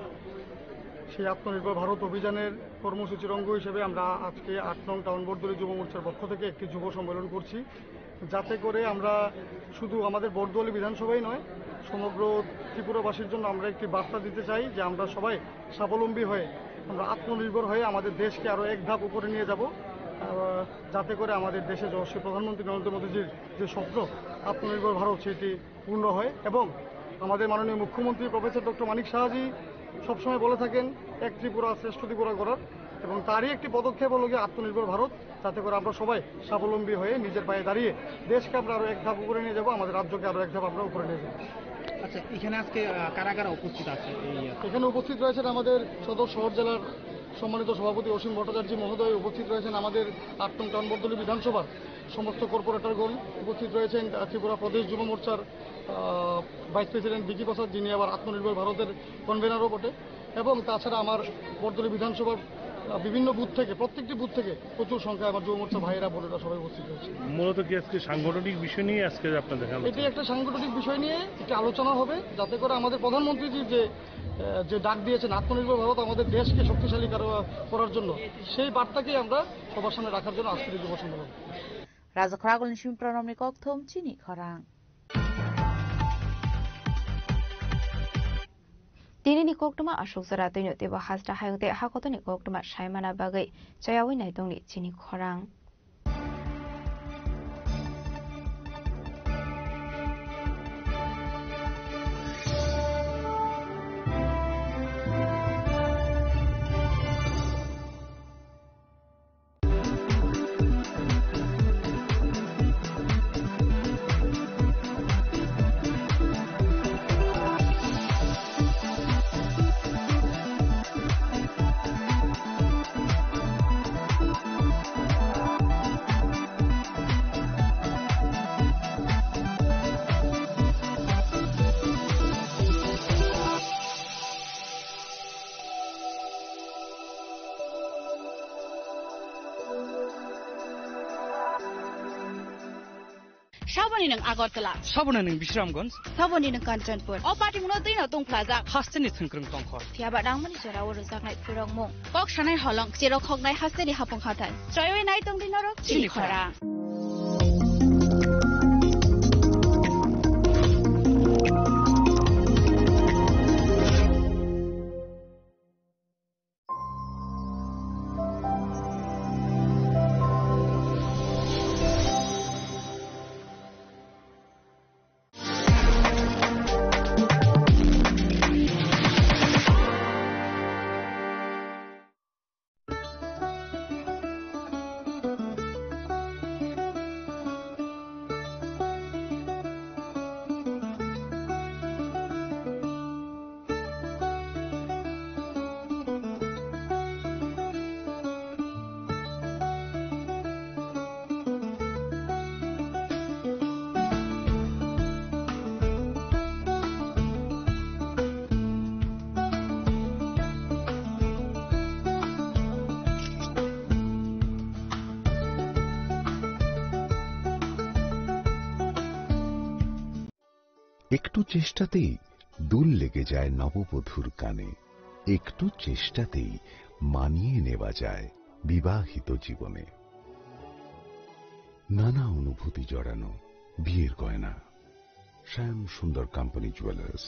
সেই আত্মনির্ভর ভারত অভিযানের কর্মসূচির অঙ্গ হিসেবে আমরা আজকে 8 নং টাউন বর্দলী যুব মোর্চার পক্ষ থেকে একটি যুব সম্মেলন করছি, যাতে করে আমরা শুধু আমাদের বর্দলী বিধানসভাই নয় সমগ্র ত্রিপুরাবাসীর জন্য আমরা একটি বার্তা দিতে চাই যে আমরা সবাই স্বাবলম্বী হয়ে আমরা আত্মনির্ভর হয়ে আমাদের দেশকে আরও এক ধাপ উপরে নিয়ে যাব, যাতে করে আমাদের দেশে যশস্বী প্রধানমন্ত্রী নরেন্দ্র মোদীজির যে স্বপ্ন আত্মনির্ভর ভারত সেটি পূর্ণ হয়। এবং আমাদের মাননীয় মুখ্যমন্ত্রী প্রফেসর ডক্টর মানিক সাহাজি সবসময় বলে থাকেন এক ত্রিপুরা শ্রেষ্ঠ ত্রিপুরা করার, এবং তারই একটি পদক্ষেপ হলো গিয়ে আত্মনির্ভর ভারত, যাতে করে আমরা সবাই স্বাবলম্বী হয়ে নিজের পায়ে দাঁড়িয়ে দেশকে আমরা আরও এক ধাপ উপরে নিয়ে যাব, আমাদের রাজ্যকে আরও এক ধাপ আমরা উপরে নিয়ে যাব। আচ্ছা, এখানে আজকে কারা কারা উপস্থিত আছে? এখানে উপস্থিত রয়েছেন আমাদের সদর শহর জেলার সম্মানিত সভাপতি অসীম ভট্টাচার্য মহোদয়, উপস্থিত রয়েছেন আমাদের 8 নং টাউন বর্দলী বিধানসভার সমস্ত কর্পোরেটরগণ, উপস্থিত রয়েছেন ত্রিপুরা প্রদেশ যুব মোর্চার ভাইস প্রেসিডেন্ট বিকি প্রসাদ, যিনি আবার আত্মনির্ভর ভারতের কনভেনারও বটে, এবং তাছাড়া আমার বর্দলী বিধানসভার বিভিন্ন বুথ থেকে প্রত্যেকটি বুথ থেকে প্রচুর সংখ্যায় আমার যুব মোর্চা ভাইয়েরা বোনেরা সবাই উপস্থিত হয়েছে। মূলত কি আজকে সাংগঠনিক বিষয় নিয়ে আজকে আপনাদের এটি একটা সাংগঠনিক বিষয় নিয়ে একটি আলোচনা হবে, যাতে করে আমাদের প্রধানমন্ত্রীজির যে যে ডাক দিয়েছেন আত্মনির্ভর ভারত আমাদের দেশকে শক্তিশালী করার জন্য, সেই বার্তাকেই আমরা সবার সামনে রাখার জন্য আজকের এই যুব সম্মেলন। রাজা খরাগল নিশিম প্রণমনি ককথম চিনি খরাং दिनैनि कोक्टमा अशोक जरा दैनो तेबो हाजरा हायगते हाखतनि कोक्टमा सायमाना बागै जयावै नायदंनि चिनि खरां Sabani nang Agartala, Sabana nang Bishramganj, Sabani nang Kanchanpur, O party muno din atong plaza, Hasteni thangkrang tongkhor. Tiaba dangmani jora ur zaknai purong mo. Kok shanai holong chero khognai hasteni hapong hatan. Chayoi nai tong din ro chili khara. একটু চেষ্টাতেই দুল লেগে যায় নববধূর কানে, একটু চেষ্টাতেই মানিয়ে নেওয়া যায় বিবাহিত জীবনে। নানা অনুভূতি জড়ানো বিয়ের গয়না। শ্যাম সুন্দর company jewellers.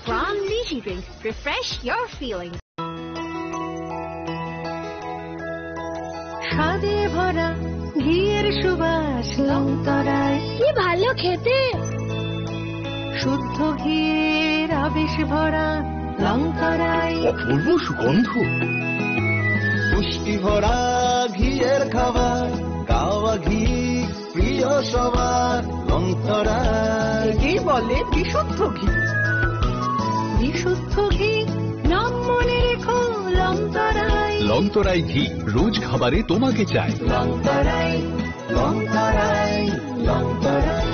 From Lychee Drink, refresh your feelings. স্বাদে ভরা ঘিয়ের সুবাস লংতরায়, কি ভালো খেতে। শুদ্ধ ঘিয়ের আবেশ ভরা লংতরায়, অপূর্ব সুগন্ধ। পুষ্টি ভরা ঘিয়ের খাবার, গাওয়া ঘি প্রিয় সবার লংতরায়। কি বলে বিশুদ্ধ ঘি। বিশুদ্ধ ঘি নাম মনে রেখো লংতরায়। লংতরাই ঘি রোজ খাবারে তোমাকে চাই। Longtharai Longtharai Longtharai.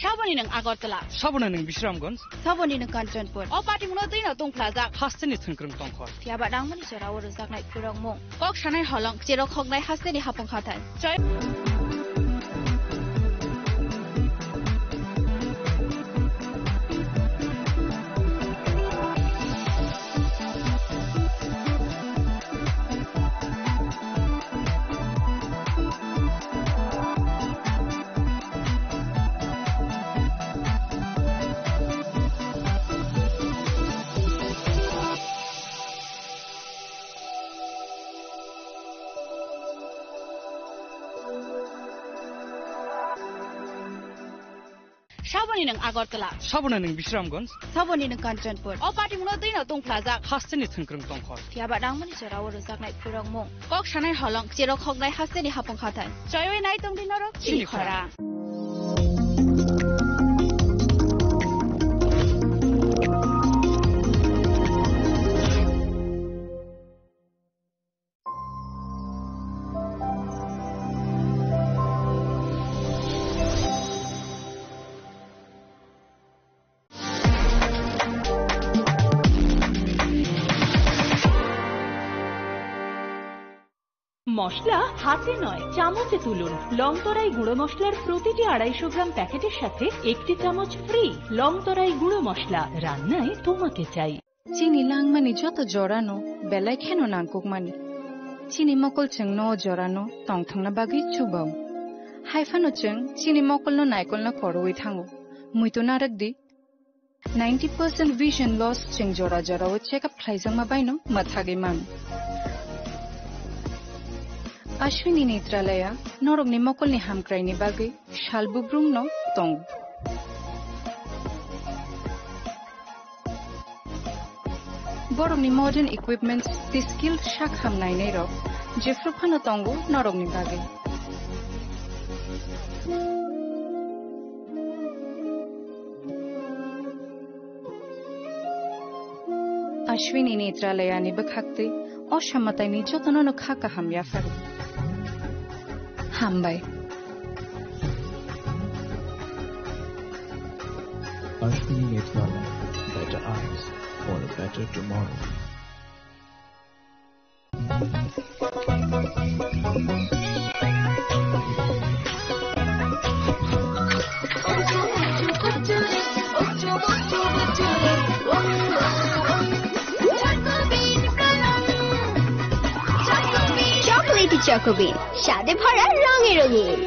Shaboni ng Agartala. Sabona ng Bisramganj. Saboni ng Kanchanpur. O party mo din na tong plaza. Hasteni thunkrung tongkhor. Tiaba dangmani sorawo rojak nai phirong mong. Kok sanai holong chero khognai hasteni hapong khatai. Shaboni ng Agartala. Sabona ng Bisramganj. Saboni ng Kanchanpur. O party mo din na tong plaza. Hasteni thunkrung tongkhor. Tiaba dangmani sorawo rojak nai phirong mong. Kok sanai holong chero khognai hasteni hapong khatai. Joyoi nai tong din ro chini khara. মশলা হাতে নয় চামচে তুলুন লংতরাই গুঁড়ো মশলার প্রতিটি 250 গ্রাম প্যাকেটের সাথে একটি চামচ ফ্রি লংতরাই গুঁড়ো মশলা রান্নায় তোমাকে চাই চিনি লাংমানি যত জরানো বেলাই খেনো নাংকুকমানি চিনি মকল চং ন জরানো টংথংনা বাগি চুবাও হাইফানো চং চিনি মকল ন নাইকল না খরওই থাঙ্গো মুইতো নারক দি 90% vision loss ching jora jora o check up khlaijang ma baino mathage man Ashwini Netralaya, Norogni Mokolni Hamkraini Bagi, Shalbubrum no Tong. Borogni modern equipments, the skilled Shak Hamnai Nero, Jeffrupano Tongo, Norogni Bagi. Ashwini Netralaya Nibakakti, Oshamatai Nichotono no Kaka Hamyafari. Hambai. Ashwini Netralaya, better eyes for a better tomorrow. Choco Bean, স্বাদে ভরা রঙে রঙিন।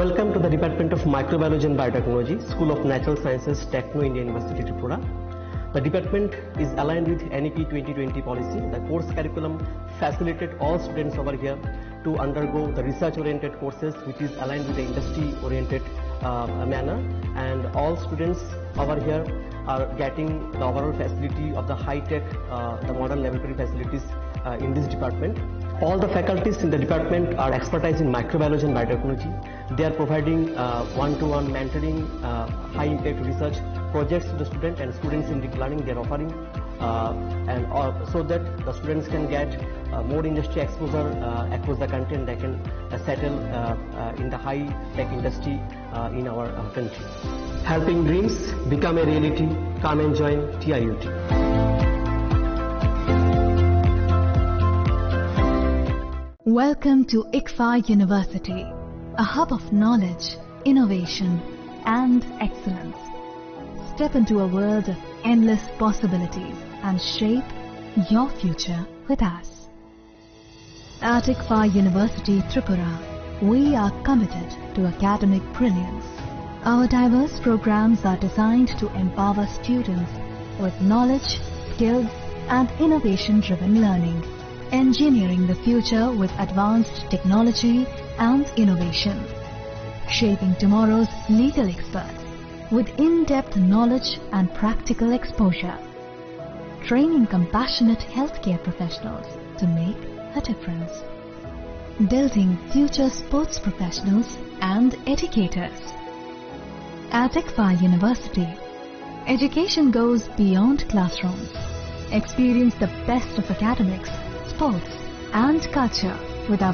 Welcome to the Department of Microbiology and Biotechnology, School of Natural Sciences, Techno India University, Tripura. The department is aligned with NEP 2020 policy. The course curriculum facilitated all students over here to undergo the research-oriented courses, which is aligned with the industry-oriented manner, and all students over here are getting the overall facility of the high-tech, the modern laboratory facilities in this department. All the faculties in the department are expertise in microbiology and biotechnology. They are providing one-to-one mentoring, high-impact research projects to the student, and students in deep learning they are offering, so that the students can get more industry exposure across the country, and they can settle in the high-tech industry in our country. Helping dreams become a reality. Come and join TIUT. Welcome to ICFA University, a hub of knowledge, innovation, and excellence. Step into a world of endless possibilities and shape your future with us. At ICFA University, Tripura, we are committed to academic brilliance. Our diverse programs are designed to empower students with knowledge, skills, and innovation-driven learning, engineering the future with advanced technology and innovation, shaping tomorrow's legal experts with in-depth knowledge and practical exposure, training compassionate healthcare professionals to make a difference, building future sports professionals and educators. At ICFA University, education goes beyond classrooms. Experience the best of academics, sports, and culture with our